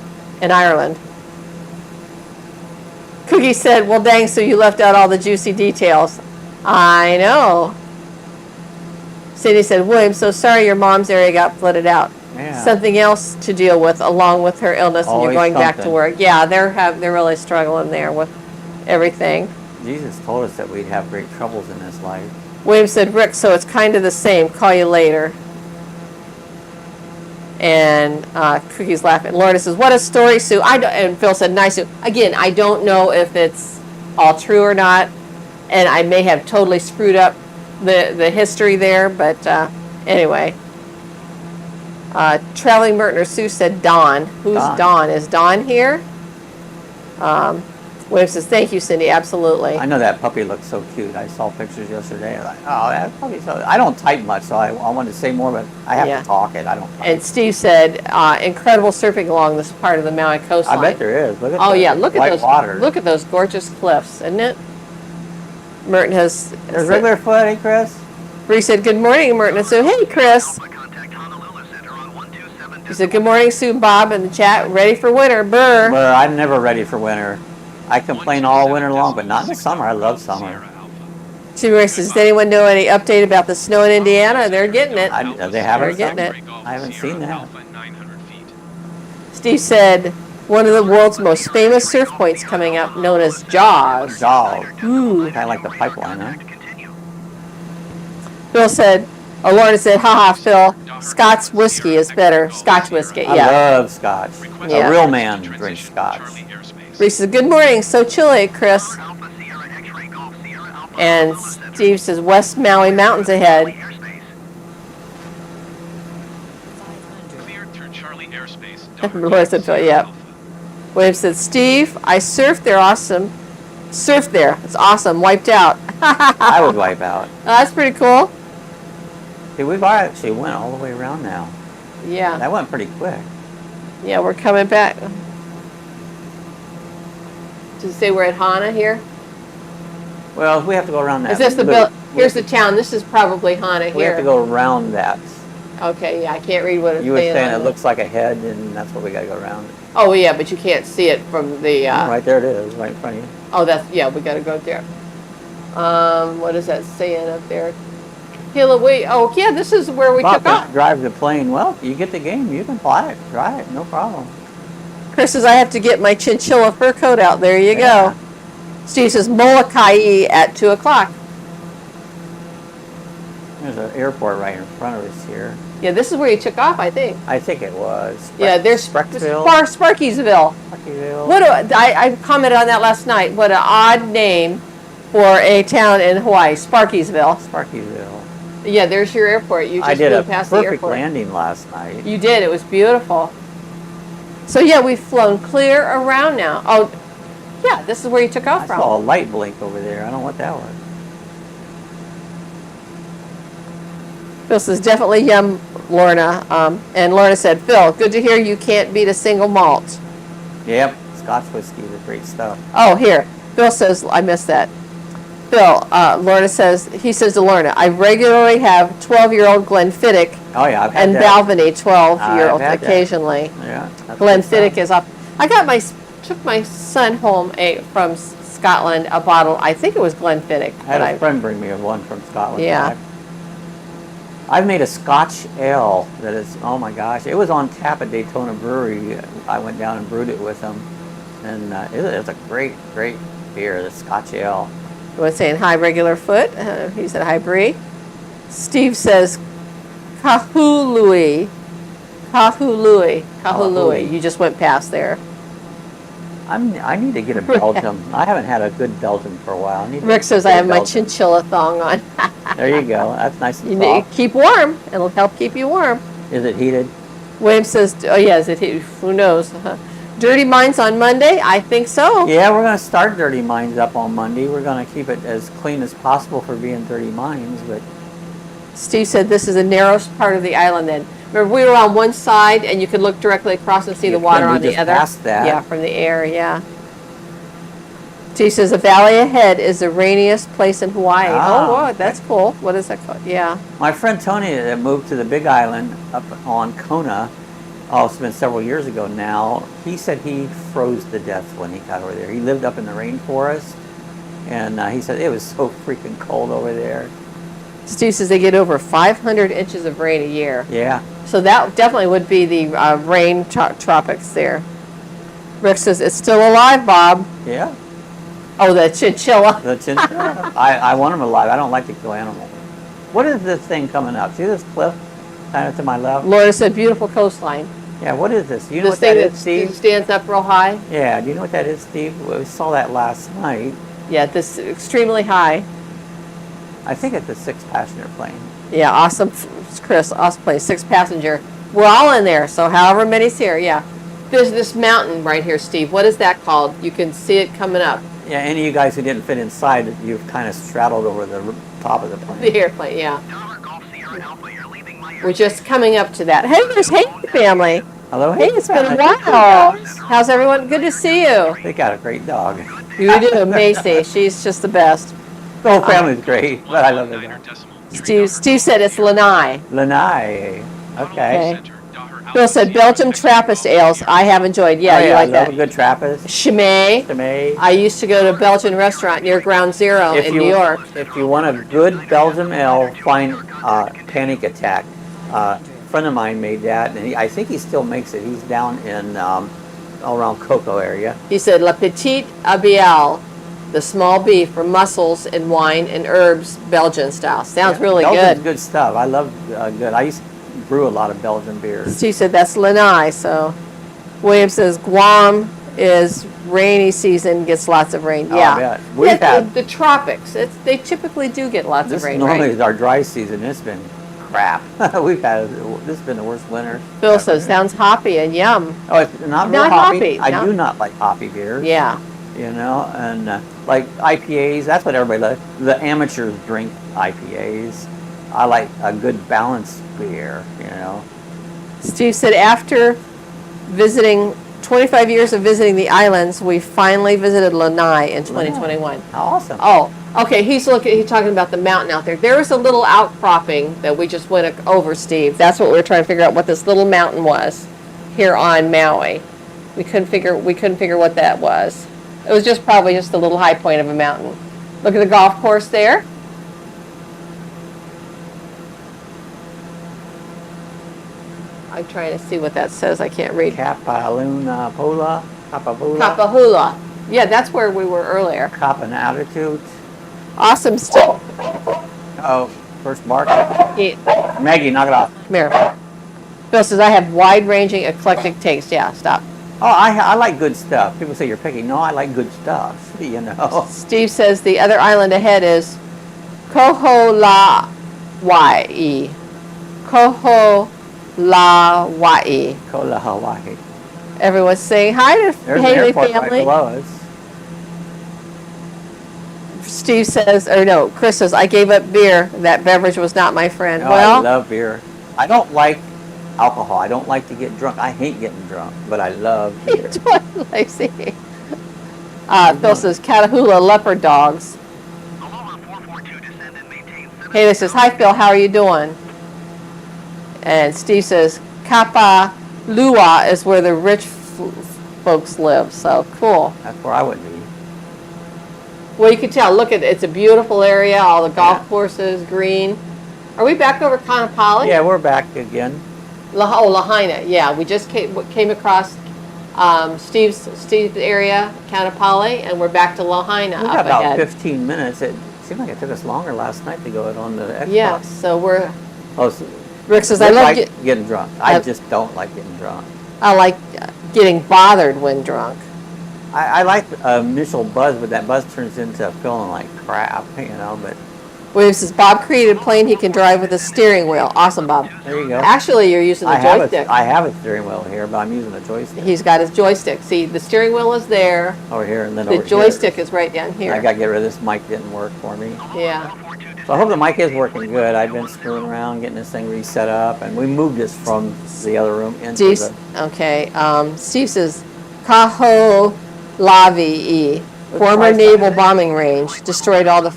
in Ireland. Cookie said, well, dang, so you left out all the juicy details. I know. Cindy said, William, so sorry your mom's area got flooded out. Yeah. Something else to deal with along with her illness, and you're going back to work. Yeah, they're really struggling there with everything. Jesus told us that we'd have great troubles in this life. William said, Rick, so it's kind of the same. Call you later. And Cookie's laughing. Lorna says, what a story, Sue. And Phil said, nice, Sue. Again, I don't know if it's all true or not, and I may have totally screwed up the history there, but anyway. Traveling Mertner Sue said Dawn. Who's Dawn? Is Dawn here? William says, thank you, Cindy. Absolutely. I know that puppy looks so cute. I saw pictures yesterday. Like, oh, that puppy's so... I don't type much, so I wanted to say more, but I have to talk it. I don't type. And Steve said, incredible surfing along this part of the Maui coastline. I bet there is. Look at look at those water. Look at those gorgeous cliffs, isn't it? Merton has... There's regular foot, hey, Chris? Bree said, good morning, Merton. And so, hey, Chris. He said, good morning, Sue and Bob in the chat. Ready for winter, burr. I'm never ready for winter. I complain all winter long, but not in the summer. I love summer. Steve Rick says, does anyone know any update about the snow in Indiana? They're getting it. They haven't. They're getting it. I haven't seen that. Steve said, one of the world's most famous surf points coming up, known as Jaws. Dawg. Ooh. Kind of like the pipeline, huh? Phil said, Lauren said, haha, Phil, Scott's whiskey is better. Scotch whiskey, yeah. I love Scotch. A real man drinks Scotch. Reese says, good morning. So chilly, Chris. And Steve says, West Maui Mountains ahead. Laura said, Phil, yep. William said, Steve, I surfed there. Awesome. Surfed there. It's awesome. Wiped out. I would wipe out. Oh, that's pretty cool. See, we've actually went all the way around now. Yeah. That went pretty quick. Yeah, we're coming back. Does it say we're at Hana here? Well, we have to go around that. Is this the here's the town. This is probably Hana here. We have to go around that. Okay, yeah, I can't read what it's saying. You were saying it looks like a head, and that's what we got to go around. Oh, yeah, but you can't see it from the... right there it is, right in front of you. Oh, we got to go there. What is that saying up there? Hillaway. Oh, yeah, this is where we took off. Drive the plane. Well, you get the game. You can fly it. Try it. No problem. Chris says, I have to get my chinchilla fur coat out. There you go. Steve says, Molokai at 2 o'clock. There's an airport right in front of us here. Yeah, this is where you took off, I think. I think it was. There's Sparksville. Sparkiesville. I commented on that last night. What an odd name for a town in Hawaii. Sparkiesville. Yeah, there's your airport. You just flew past the airport. I did a perfect landing last night. You did. It was beautiful. So, yeah, we've flown clear around now. Oh, yeah, this is where you took off from. I saw a light blink over there. I don't know what that was. Phil says, definitely yum, Lorna. And Lorna said, Phil, good to hear you can't beat a single malt. Yep, Scotch whiskey is great stuff. Oh, here. Bill says, I missed that. Bill, Lorna says, he says to Lorna, I regularly have 12-year-old Glenfiddich Oh yeah, I've had and that. Balvenie 12-year-old I've had that. occasionally. Yeah. that's good Glenfiddich stuff. is up. I took my son home from Scotland a bottle. I think it was Glenfiddich. I had a friend bring me one from Scotland. Yeah. Back. I've made a Scotch ale that is, oh my gosh, it was on tap at Daytona Brewery. I went down and brewed it with them, and it's a great, great beer, the Scotch ale. I was saying hi, regular foot. He said hi, Bree. Steve says Kahului. You just went past there. I need to get a Belgium. I haven't had a good Belgium for a while. Rick says I have my chinchilla thong on. There you go. That's nice and You soft. keep warm. It'll help keep you warm. Is it heated? William says, oh yeah, is it heated? Who knows? Dirty Minds on Monday? I think so. Yeah, we're going to start Dirty Minds up on Monday. We're going to keep it as clean as possible for being Dirty Minds, but Steve said this is the narrowest part of the island then. Remember, we were on one side and you could look directly across and see the water on the other. Past that. Yeah, from the air, yeah. Steve says the valley ahead is the rainiest place in Hawaii. Ah, oh, wow, that's cool. What is that called? Yeah. My friend Tony that moved to the Big Island up on Kona, oh, it's been several years ago now, he said he froze to death when he got over there. He lived up in the rainforest, and he said it was so freaking cold over there. Steve says they get over 500 inches of rain a year. Yeah. So that definitely would be the rain tropics there. Rick says it's still alive, Bob. Yeah. Oh, the chinchilla. The chinchilla. I want them alive. I don't like to kill animals. What is this thing coming up? See this cliff kind of to my left? Laura said beautiful coastline. Yeah, what is this? Do you know This what that thing is, Steve? stands up real high. Yeah, do you know what that is, Steve? We saw that last night. Yeah, this extremely high. I think it's a 6-passenger plane. Yeah, awesome, Chris. Awesome plane, 6-passenger. We're all in there, so however many's here, yeah. There's this mountain right here, Steve. What is that called? You can see it coming up. Yeah, any of you guys who didn't fit inside, you've kind of straddled over the top of the plane. The airplane, yeah. We're just coming up to that. Hey, there's Hank family. Hello, Hey, it's been a while. How's everyone? Good to see you. They got a great dog. You do, Macy. She's just the best. The whole family's great, but I love their dog. Steve said it's Lanai. Lanai. Okay. Bill said Belgium Trappist ales. I have enjoyed. Yeah, Oh, you yeah, like I that. love a good Trappist. Chimay. Chimay. I used to go to a Belgian restaurant near Ground Zero in New York. If you want a good Belgium ale, find Panic Attack. A friend of mine made that, and I think he still makes it. He's down in all around Cocoa area. He said La Petite Abielle, the small beef for mussels and wine and herbs, Belgian style. Sounds really Belgium's good. good stuff. I love good. I used to brew a lot of Belgian beers. Steve said that's Lanai. So William says Guam is rainy season, gets lots of rain. Oh, Yeah. I bet. We've had the tropics. They typically do get lots this of rain, normally right? is our dry season. It's been crap. This has been the worst winter. Bill says sounds hoppy and yum. Oh, it's not real Not hoppy. hoppy, I no. do not like hoppy beers. Yeah. You know, and like IPAs, that's what everybody loves. The amateurs drink IPAs. I like a good balanced beer, you know. Steve said after visiting 25 years of visiting the islands, we finally visited Lanai in 2021. How awesome. Oh, okay. He's talking about the mountain out there. There was a little outcropping that we just went over, Steve. That's what we were trying to figure out what this little mountain was here on Maui. We couldn't figure what that was. It was just probably just a little high point of a mountain. Look at the golf course there. I'm trying to see what that says. I can't read. Kapaluna Pola. Kapahula. Yeah, that's where we were earlier. Kapan Attitude. Awesome stuff. Oh, first mark. He, Maggie, knock it off. Come here. Bill says, I have wide-ranging, eclectic taste. Yeah, stop. Oh, I like good stuff. People say you're picky. No, I like good stuff, you know. Steve says the other island ahead is Koholawai. Koholawai. Kola, Hawaii. Everyone's saying hi to There's an Haley airport right family. below us. Steve says, or no, Chris says, I gave up beer. That beverage was not my friend. Oh, Well, I love beer. I don't like alcohol. I don't like to get drunk. I hate getting drunk, but I love beer. Lazy. Phil says Catahoula leopard dogs. Haley says, hi Phil, how are you doing? And Steve says, Kapalua is where the rich folks live. So cool. That's where I would be. Well, you can tell. Look at it. It's a beautiful area. All the golf courses, green. Are we back over Kaanapali? Yeah, we're back again. Lahaina. Yeah, we just came across Steve's area, Kaanapali, and we're back to Lahaina. We up got about ahead. 15 minutes. It seemed like it took us longer last night to go on the Xbox. Yeah, so we're. Oh, so Rick says, I love getting drunk. I just don't like getting drunk. I like getting bothered when drunk. I like initial buzz, but that buzz turns into feeling like crap, you know. But William says, Bob created a plane he can drive with a steering wheel. Awesome, Bob. there you go. Actually, you're using the joystick. I have a steering wheel here, but I'm using a joystick He's got his joystick. See, the steering wheel is there. over here, and then The over joystick is right down here. here. I got to get rid of this mic. Didn't work for me. Yeah. So I hope the mic is working good. I've been screwing around, getting this thing reset up, and we moved this from the other room into Steve, the. okay. Steve says, Lavalier, former nice naval down there. bombing range, destroyed all the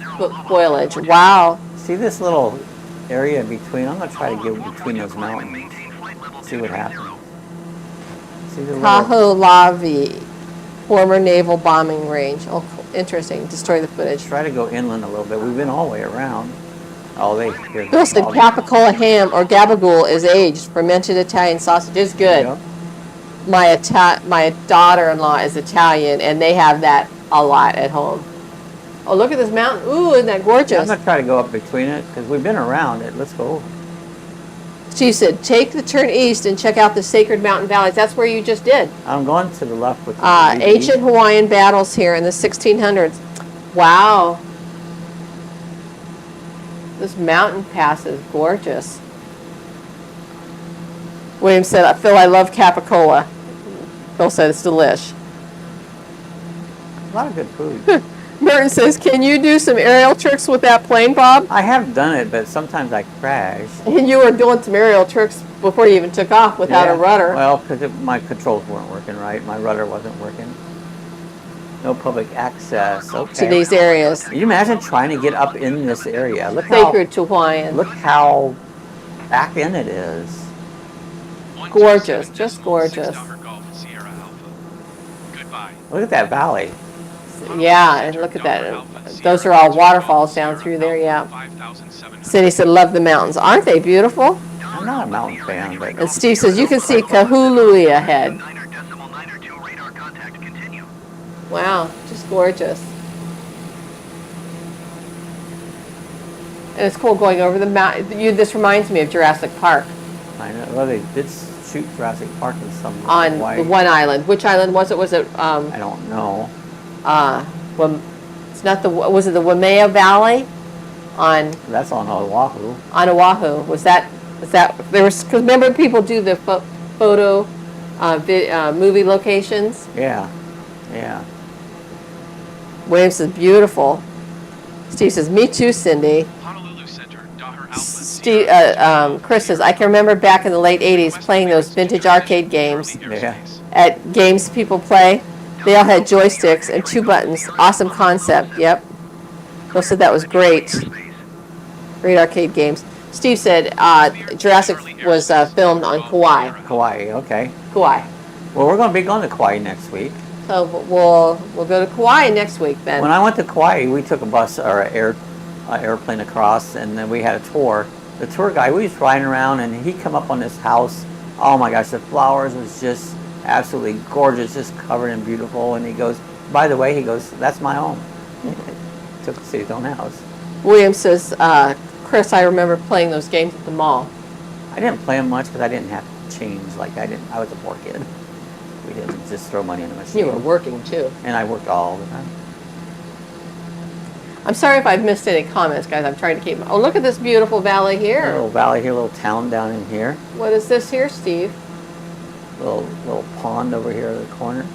foliage. Wow. See this little area in between? I'm gonna try to get between those mountains. See what happens. See the little, Lavalier, former naval bombing range. Oh, cool. Interesting. Destroy the footage. try to go inland a little bit. We've been all the way around. Oh, here's Bill said capicola ham or gabagool is aged. Fermented Italian sausage is There you good. go. My daughter-in-law is Italian, and they have that a lot at home. Oh, look at this mountain. Ooh, isn't that I'm gorgeous? gonna try to go up between it because we've been around it. Let's go over. She said, take the turn east and check out the sacred mountain valleys. That's where you just did. I'm going to the left with the Ancient Hawaiian battles here in the 1600s. Wow. This mountain pass is gorgeous. William said, Phil, I love capicola. Phil said it's delish. A lot of good food. Merton says, can you do some aerial tricks with that plane, Bob? I have done it, but sometimes I crash. And you were doing some aerial tricks before you even took off without a Yeah. rudder. Well, because my controls weren't working right. My rudder wasn't working. No public access. Okay. To these areas. Can you imagine trying to get up in this area? Look Sacred to Hawaiian. Look how back in it is. Gorgeous, just gorgeous. Look at that valley. Yeah, and look at that. Those are all waterfalls down through there, yeah. Cindy said, love the mountains. Aren't they beautiful? I'm not a mountain fan, but And Steve says, you can see Kahului ahead. Wow, just gorgeous. And it's cool going over the mountain. This reminds me of Jurassic Park. I know. Well, they did shoot Jurassic Park in some On Hawaii. the one island. Which island was it? Was it, I don't know. it's not the, was it the Waimea Valley? That's on Oahu. On Oahu. Was that, there was, because remember people do the photo, movie locations? Yeah. Yeah. Williams says, beautiful. Steve says, me too, Cindy. Steve, Chris says, I can remember back in the late 80s playing those vintage arcade games. Yeah. At games people play, they all had joysticks and 2 buttons. Awesome concept. Yep. Bill said that was great. Great arcade games. Steve said Jurassic was filmed on Kauai. Kauai. Okay. Kauai. Well, we're going to be going to Kauai next week. So we'll go to Kauai next week then. When I went to Kauai, we took a bus or an airplane across, and then we had a tour. The tour guy, we was riding around, and he come up on this house. Oh my gosh, the flowers was just absolutely gorgeous, just covered in beautiful. And he goes, by the way, he goes, that's my home. Took us to his own house. William says, Chris, I remember playing those games at the mall. I didn't play them much because I didn't have change. I was a poor kid. We didn't just throw money in the machine. You were working too. And I worked all the time. I'm sorry if I've missed any comments, guys. I'm trying to keep. Oh, look at this beautiful valley A here. little valley here, a little town down in here. What is this here, Steve? Little pond over here in the corner.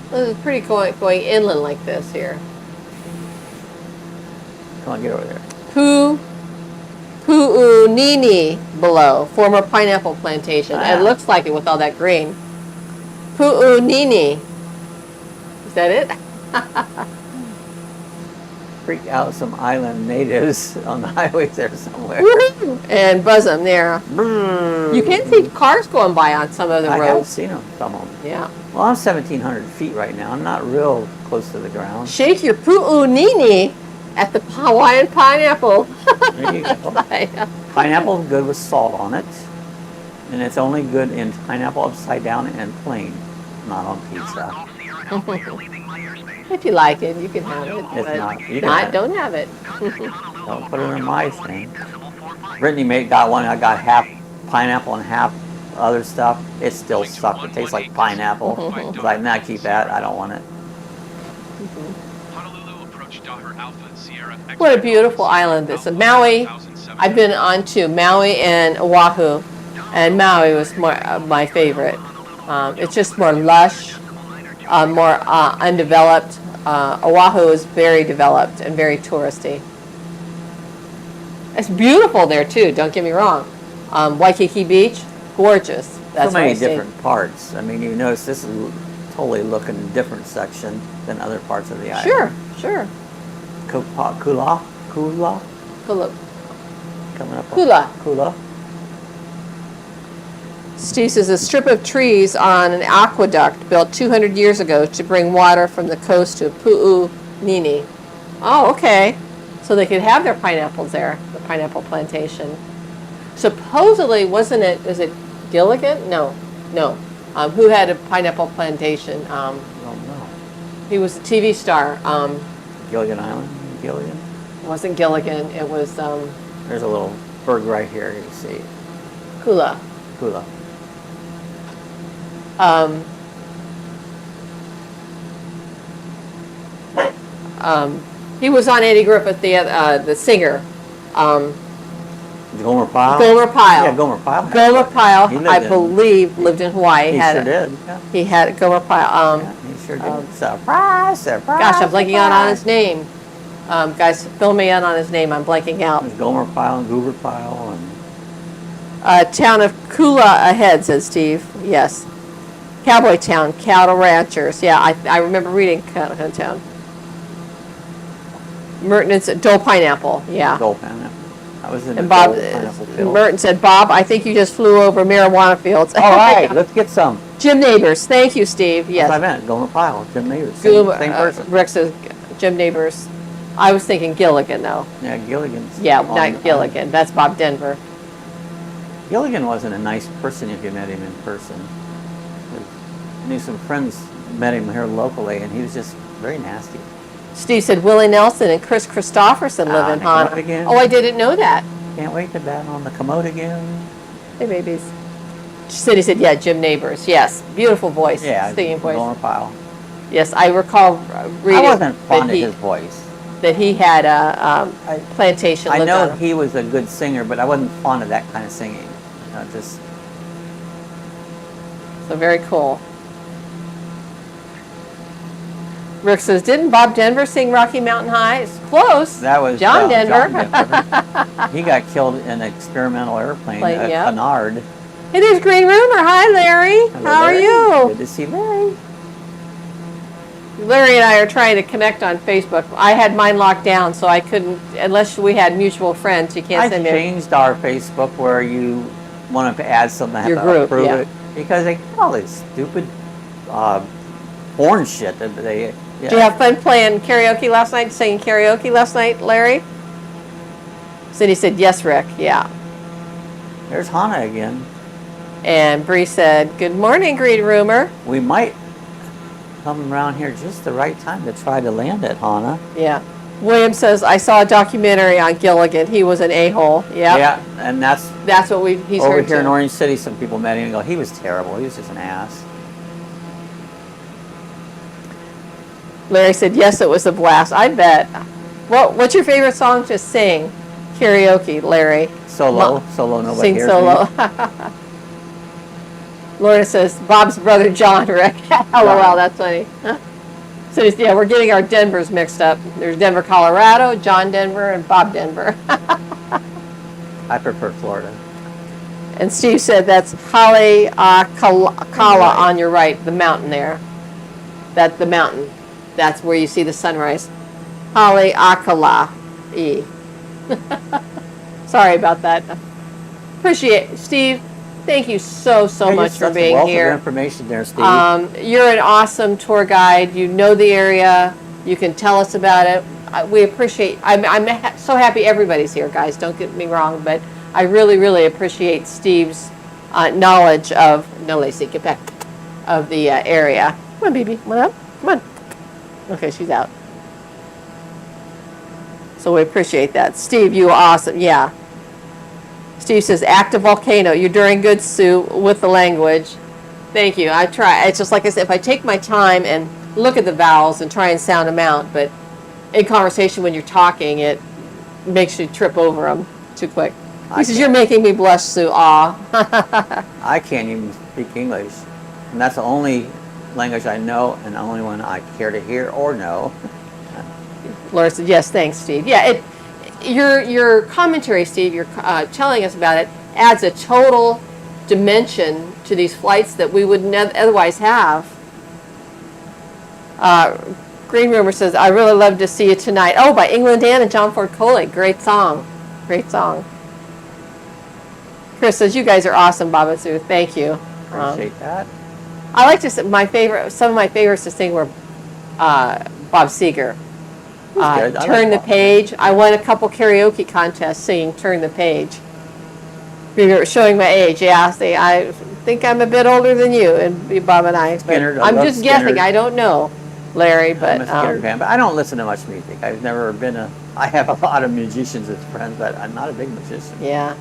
This is pretty going inland like this here. Come on, get over there. Pu'unini below, former pineapple plantation. Ah. It looks like it with all that green. Pu'unini. Is that it? Freak out some island natives on the highways there somewhere. Woo-hoo! And buzz them there. You can see cars going by on some of the I have roads. seen them, some of them. Yeah. Well, I'm 1,700 feet right now. I'm not real close to the ground. Shake your pu'unini at the Hawaiian pineapple. There you go. Pineapple is good with salt on it. And it's only good in pineapple upside down and plain, not on pizza. If you like it, you can have it. If but not, you can have it. don't have it. Don't put it in my thing. Brittany got one. I got half pineapple and half other stuff. It still sucked. It tastes like pineapple. It's like, nah, keep that. I don't want it. What a beautiful island this is. Maui, I've been on to Maui and Oahu, and Maui was my favorite. It's just more lush, more undeveloped. Oahu is very developed and very touristy. It's beautiful there too, don't get me wrong. Waikiki Beach, gorgeous. That's so many what I see. different parts. I mean, you notice this is totally looking a different section than other parts of the island. Sure, sure. Kula? Kula. Coming up. Kula. Kula. Steve says a strip of trees on an aqueduct built 200 years ago to bring water from the coast to Pu'unini. Oh, okay. So they could have their pineapples there, the pineapple plantation. Supposedly, is it Gilligan? No. Who had a pineapple plantation? I don't know. He was a TV star. Gilligan Island? Gilligan? It wasn't Gilligan. It was There's a little bird right here. You see. Kula. Kula. He was on Eddie Griffith, the singer. Gomer Pyle? Gomer Pyle. Yeah, Gomer Pyle. Gomer Pyle, He lived I in- believe, lived in Hawaii. He sure did. Yeah. He had Gomer Pyle. Yeah, he sure did. Surprise! Gosh, I'm blanking out on his name. Guys, fill me in on his name. I'm blanking out. There's Gomer Pyle and Goober Pyle and Town of Kula ahead, says Steve. Yes. Cowboy Town, cattle ranchers. Yeah, I remember reading Cattle Town. Merton said Dole Pineapple. Yeah. Dole Pineapple. I was in the And Bob, Dole Pineapple field. Merton said, Bob, I think you just flew over marijuana fields. All right, let's get some. Jim Neighbors. Thank you, Steve. Yes. Yes. That's what I meant. Gomer Pyle, Jim Neighbors. Same person. Rick says Jim Neighbors. I was thinking Gilligan, though. Yeah, Gilligan's. Yeah, on- not Gilligan. That's Bob Denver. Gilligan wasn't a nice person if you met him in person. I knew some friends met him here locally, and he was just very nasty. Steve said Willie Nelson and Chris Christopherson live in they come up Hana. again. Oh, I didn't know that. Can't wait to bat on the commode again. Hey, babies. He said, yeah, Jim Neighbors. Yes, beautiful voice. Yeah, Singing voice. Gomer Pyle. Yes, I recall reading I wasn't fond that of his voice. he had a plantation. I lived know on. he was a good singer, but I wasn't fond of that kind of singing. You know, just So very cool. Rick says, didn't Bob Denver sing Rocky Mountain High? It's close. that was John Denver. He got killed in an experimental airplane, a yeah. Canard. Hey, there's Green Rumor. Hi, Larry. Hello, How Larry. are Good to see Larry. you? Larry and I are trying to connect on Facebook. I had mine locked down, so I couldn't, unless we had mutual friends, you can't I send me. changed our Facebook where you want to add something, I have Your to group, approve yeah. it because they got all this stupid porn shit that they. Did you have fun playing karaoke last night, singing karaoke last night, Larry? Cindy said, yes, Rick, yeah. There's Hana again. And Bree said, good morning, Green Rumor. We might come around here just the right time to try to land at Hana. Yeah. William says, I saw a documentary on Gilligan. He was an a-hole. Yep. Yeah, and that's That's what he's over heard here in too. Orange City. Some people met him and go, he was terrible. He was just an ass. Larry said, yes, it was a blast. I bet. What's your favorite song to sing? Karaoke, Larry. Solo, nobody Sing hears solo. me. Lorna says, Bob's brother John, Rick. LOL, that's funny. Huh? So, yeah, we're getting our Denvers mixed up. There's Denver, Colorado, John Denver, and Bob Denver. I prefer Florida. And Steve said that's Haleakala on your right, the mountain there. That's the mountain. That's where you see the sunrise. Haleakala. Sorry about that. Appreciate it. Steve, thank you so much for being wealth here. Of information there, Steve. You're an awesome tour guide. You know the area. You can tell us about it. We appreciate. I'm so happy everybody's here, guys. Don't get me wrong, but I really appreciate Steve's knowledge of. No, Lacey, get back. Of the area. Come on, baby. Come on up. Come on. Okay, she's out. So we appreciate that. Steve, you are awesome. Yeah. Steve says, active volcano. You're doing good, Sue, with the language. Thank you. I try. It's just like I said, if I take my time and look at the vowels and try and sound them out, but in conversation when you're talking, it makes you trip over them too quick. He says, you're making me blush, Sue. Aw. I can't even speak English. And that's the only language I know and the only one I care to hear or know. Laura said, yes, thanks, Steve. Yeah, your commentary, Steve, you're telling us about it, adds a total dimension to these flights that we would otherwise have. Green Rumor says, I really love to see you tonight. Oh, by England Dan and John Ford Coley. Great song. Great song. Chris says, you guys are awesome, Baba Sue. Thank you. Appreciate that. I like to say some of my favorites to sing were Bob Seger. Turn the Page. I won a couple karaoke contests singing Turn the Page. You're showing my age. Yeah, see, I think I'm a bit older than you, and Bob and I. I'm just guessing. I don't know, Larry, but... I'm a Skinner fan, but I don't listen to much music. I've never been I have a lot of musicians as friends, but I'm not a big musician. Yeah.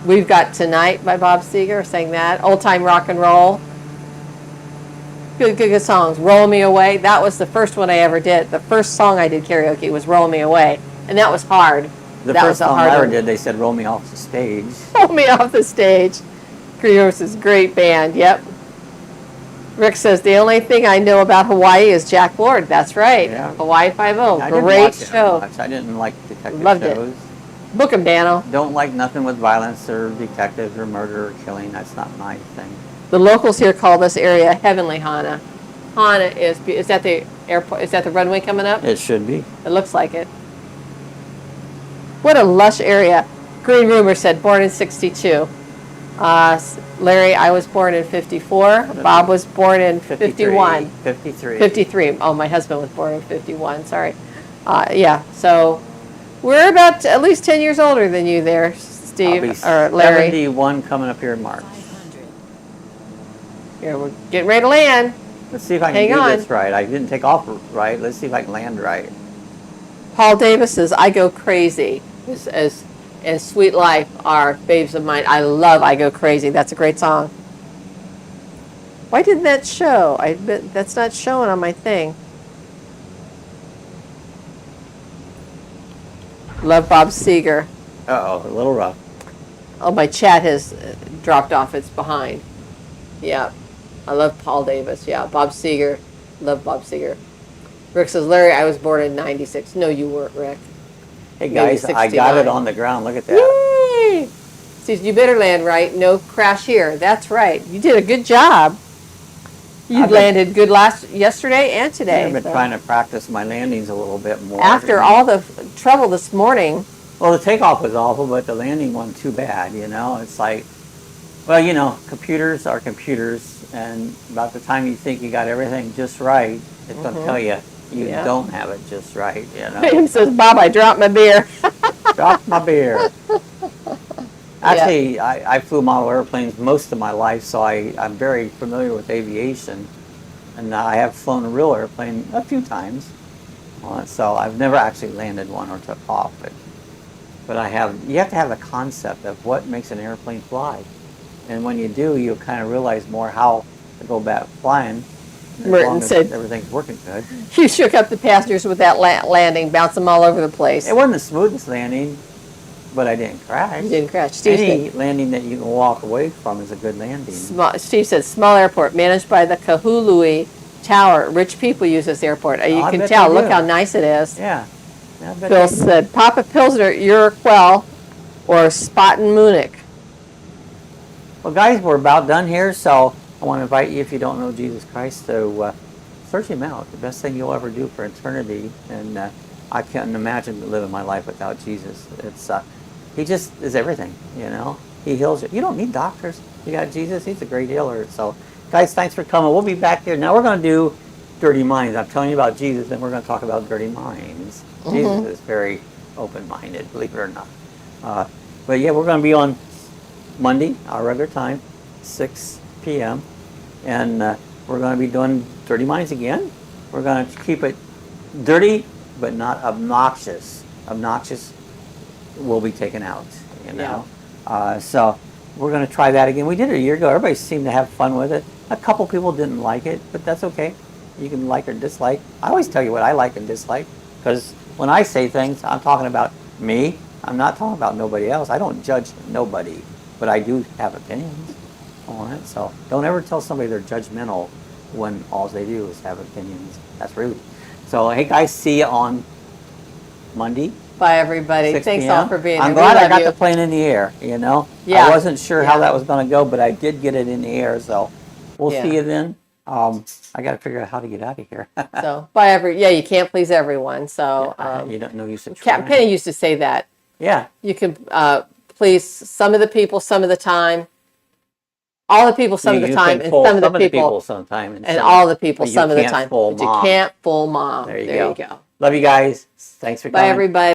We've got Tonight by Bob Seger, sang that. Old Time Rock and Roll. Good songs. Roll Me Away. That was the first one I ever did. The first song I did karaoke was Roll Me Away. And that was hard. The first song I ever did, they said, roll me off the stage. Roll me off the stage. Krios' great band. Yep. Rick says, the only thing I know about Hawaii is Jack Lord. That's right. Yeah. Hawaii Five-0. Great show. I didn't like detective Loved shows. It. Book 'em, Dano. Don't like nothing with violence or detectives or murder or killing. That's not my thing. The locals here call this area Heavenly Hana. Hana is that the airport? Is that the runway coming up? It should be. It looks like it. What a lush area. Green Rumor said, born in 62. Larry, I was born in 54. Bob was born in 51. 53. Oh, my husband was born in 51. Sorry. Yeah, so we're about at least 10 years older than you there, Steve, or Larry. 71 coming up here in March. Here, we're getting ready to land. Let's see if I can do this right. I didn't take off right. Let's see if I can land right. Paul Davis says, I Go Crazy. And Sweet Life are faves of mine. I love I Go Crazy. That's a great song. Why didn't that show? That's not showing on my thing. Love Bob Seger. Uh-oh, a little rough. Oh, my chat has dropped off. It's behind. Yeah. I love Paul Davis. Yeah, Bob Seger. Love Bob Seger. Rick says, Larry, I was born in 96. No, you weren't, Rick. Hey, guys, I got it on the ground. Look at that. Yay! See, you better land right. No crash here. That's right. You did a good job. You landed good yesterday and today. I've been trying to practice my landings a little bit more. After all the trouble this morning. Well, the takeoff was awful, but the landing wasn't too bad, you know. It's like, well, you know, computers are computers, and about the time you think you got everything just right, it's going to tell you don't have it just right, you know. He says, Bob, I dropped my beer. Dropped my beer. Actually, I flew model airplanes most of my life, so I'm very familiar with aviation. And I have flown a real airplane a few times. So I've never actually landed one or took off. But you have to have a concept of what makes an airplane fly. And when you do, you'll kind of realize more how to go back flying. Merton said, everything's working good. You shook up the passengers with that landing, bounced them all over the place. It wasn't the smoothest landing, but I didn't crash. You didn't crash. Any landing that you can walk away from is a good landing. Steve said, small airport managed by the Kahului Tower. Rich people use this airport. You can tell. Look how nice it is. Yeah. Phil said, Papa Pilsner, Uruguay, or Spaten Munich. Well, guys, we're about done here, so I want to invite you, if you don't know Jesus Christ, to search him out. The best thing you'll ever do for eternity. And I can't imagine living my life without Jesus. It's he just is everything, you know. He heals you. You don't need doctors. You got Jesus. He's a great healer. So, guys, thanks for coming. We'll be back here. Now we're going to do dirty minds. I'm telling you about Jesus, then we're going to talk about dirty minds. Jesus is very open-minded, believe it or not. But yeah, we're going to be on Monday, our regular time, 6 p.m. And we're going to be doing dirty minds again. We're going to keep it dirty, but not obnoxious. Obnoxious will be taken out, you know. So we're going to try that again. We did it a year ago. Everybody seemed to have fun with it. A couple people didn't like it, but that's okay. You can like or dislike. I always tell you what I like and dislike, because when I say things, I'm talking about me. I'm not talking about nobody else. I don't judge nobody, but I do have opinions on it. So don't ever tell somebody they're judgmental when all they do is have opinions. That's rude. So hey guys, see you on Monday. Bye everybody. Thanks all for being here. I'm glad I got the plane in the air, you know. Yeah. I wasn't sure how that was going to go, but I did get it in the air. So we'll see you then. I got to figure out how to get out of here. So you can't please everyone. So you don't know use of Penny used to say that. Yeah. You can please some of the people some of the time. All the people some of the time, and some of the people sometime, and all the people some of the time. But you can't fool mom. There you go. Love you guys. Thanks for coming. Bye everybody.